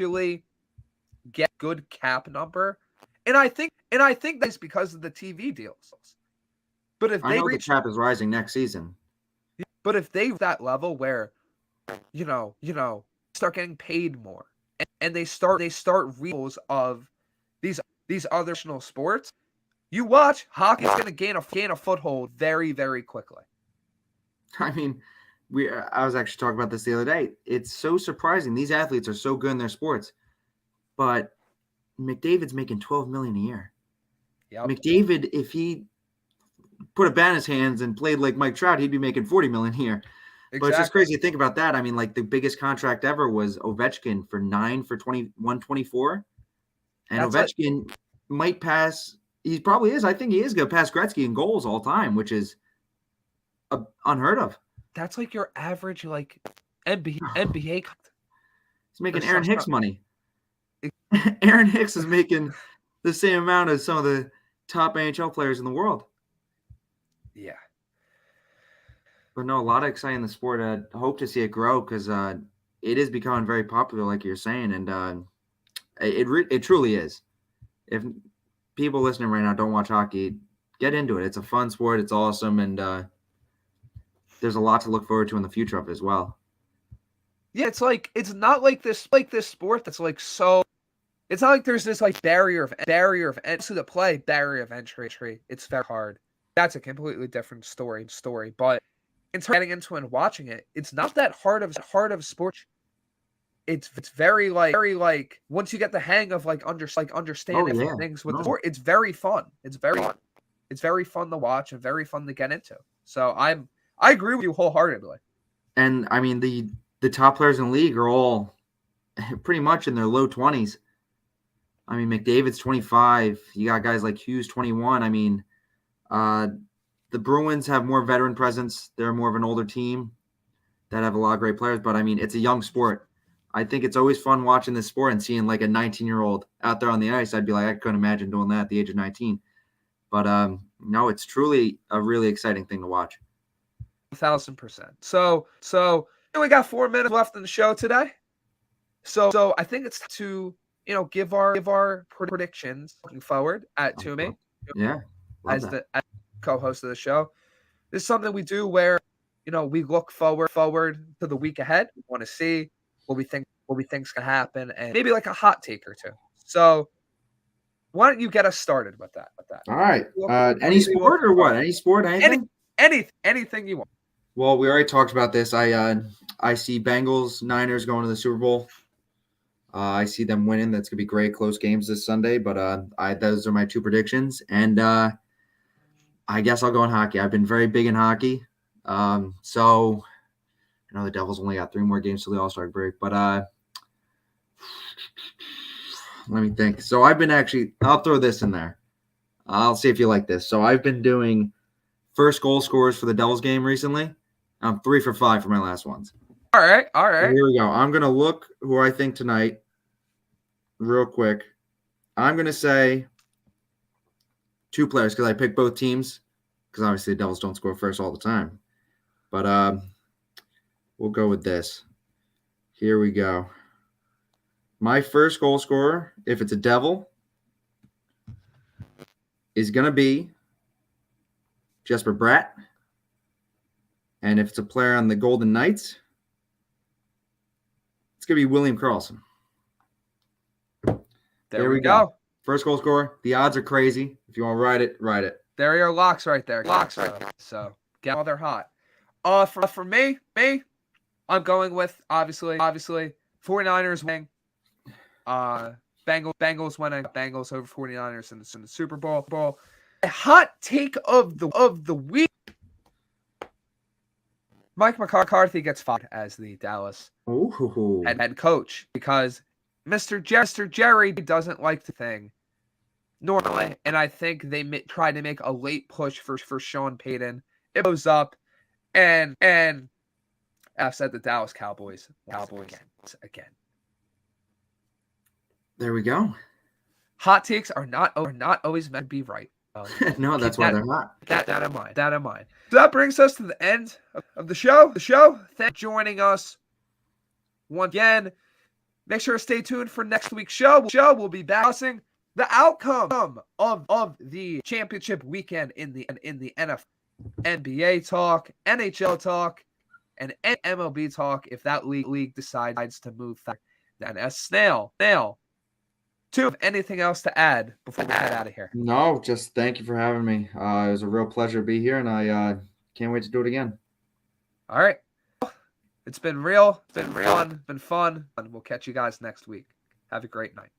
A: get good cap number, and I think that's because of the TV deals. But if
B: the cap is rising next season.
A: But if they that level where, start getting paid more, and they start reels of these other national sports, you watch hockey's going to gain a foothold very, very quickly.
B: I mean, I was actually talking about this the other day. It's so surprising. These athletes are so good in their sports, but McDavid's making $12 million a year.
A: Yep.
B: McDavid, if he put a bat in his hands and played like Mike Trout, he'd be making $40 million here. Exactly. But it's just crazy to think about that. I mean, like the biggest contract ever was Ovechkin for 9 for 21-24. And that's Ovechkin might pass. He probably is. I think he is going to pass Gretzky in goals all time, which is unheard of.
A: That's like your average NBA.
B: He's making Aaron Hicks money. Aaron Hicks is making the same amount as some of the top NHL players in the world.
A: Yeah.
B: But no, a lot of exciting in the sport. I hope to see it grow because it is becoming very popular, like you're saying, and it truly is. If people listening right now don't watch hockey, get into it. It's a fun sport. It's awesome, and there's a lot to look forward to in the future of it as well.
A: Yeah, it's not like this sport that's like so. It's not like there's this like barrier of entry to play, barrier of entry. It's very hard. That's a completely different story. But in terms of getting into and watching it, it's not that hard of sport. It's very like once you get the hang of understanding things with the sport, it's very fun. It's very fun to watch and very fun to get into. So I agree with you wholeheartedly.
B: And I mean the top players in the league are all pretty much in their low 20s. I mean, McDavid's 25. You got guys like Hughes 21. I mean, the Bruins have more veteran presence. They're more of an older team that have a lot of great players. But I mean, it's a young sport. I think it's always fun watching this sport and seeing like a 19-year-old out there on the ice. I'd be like, I couldn't imagine doing that at the age of 19. But no, it's truly a really exciting thing to watch.
A: 1,000%. So we got 4 minutes left in the show today. So I think it's to give our predictions looking forward at Toomey.
B: Yeah,
A: as the co-host of the show. This is something we do where we look forward to the week ahead. We want to see what we think's gonna happen and maybe like a hot take or two. So why don't you get us started with that?
B: All right. Any sport or what? Any sport? Anything?
A: Anything you want.
B: Well, we already talked about this. I see Bengals, Niners going to the Super Bowl. I see them winning. That's gonna be great, close games this Sunday. But those are my two predictions, and I guess I'll go in hockey. I've been very big in hockey. So I know the Devils only got 3 more games till the All-Star break, but let me think. So I'll throw this in there. I'll see if you like this. So I've been doing first goal scorers for the Devils game recently. I'm 3 for 5 for my last ones.
A: All right.
B: So here we go. I'm going to look who I think tonight real quick. I'm going to say 2 players because I picked both teams because obviously the Devils don't score first all the time. But we'll go with this. Here we go. My first goal scorer, if it's a Devil, is going to be Jesper Bratt. And if it's a player on the Golden Knights, it's going to be William Karlsson.
A: There we go.
B: First goal scorer. The odds are crazy. If you want to ride it, ride it.
A: There are your locks right there. So get while they're hot. For me, I'm going with obviously 49ers winning. Bengals winning. Bengals over 49ers in the Super Bowl. A hot take of the week. Mike McCarthy gets fired as the Dallas head coach because Mr. Jerry doesn't like the thing normally, and I think they tried to make a late push for Sean Payton. It goes up, and I've said the Dallas Cowboys again.
B: There we go.
A: Hot takes are not always meant to be right.
B: No, that's why they're hot.
A: That in mind. So that brings us to the end of the show. Thanks for joining us once again. Make sure to stay tuned for next week's show. We'll be balancing the outcome of the championship weekend in the NFL, NBA talk, NHL talk, and MLB talk if that league decides to move faster than a snail. Two, anything else to add before we head out of here?
B: No, just thank you for having me. It was a real pleasure to be here, and I can't wait to do it again.
A: All right. It's been real. It's been fun. And we'll catch you guys next week. Have a great night.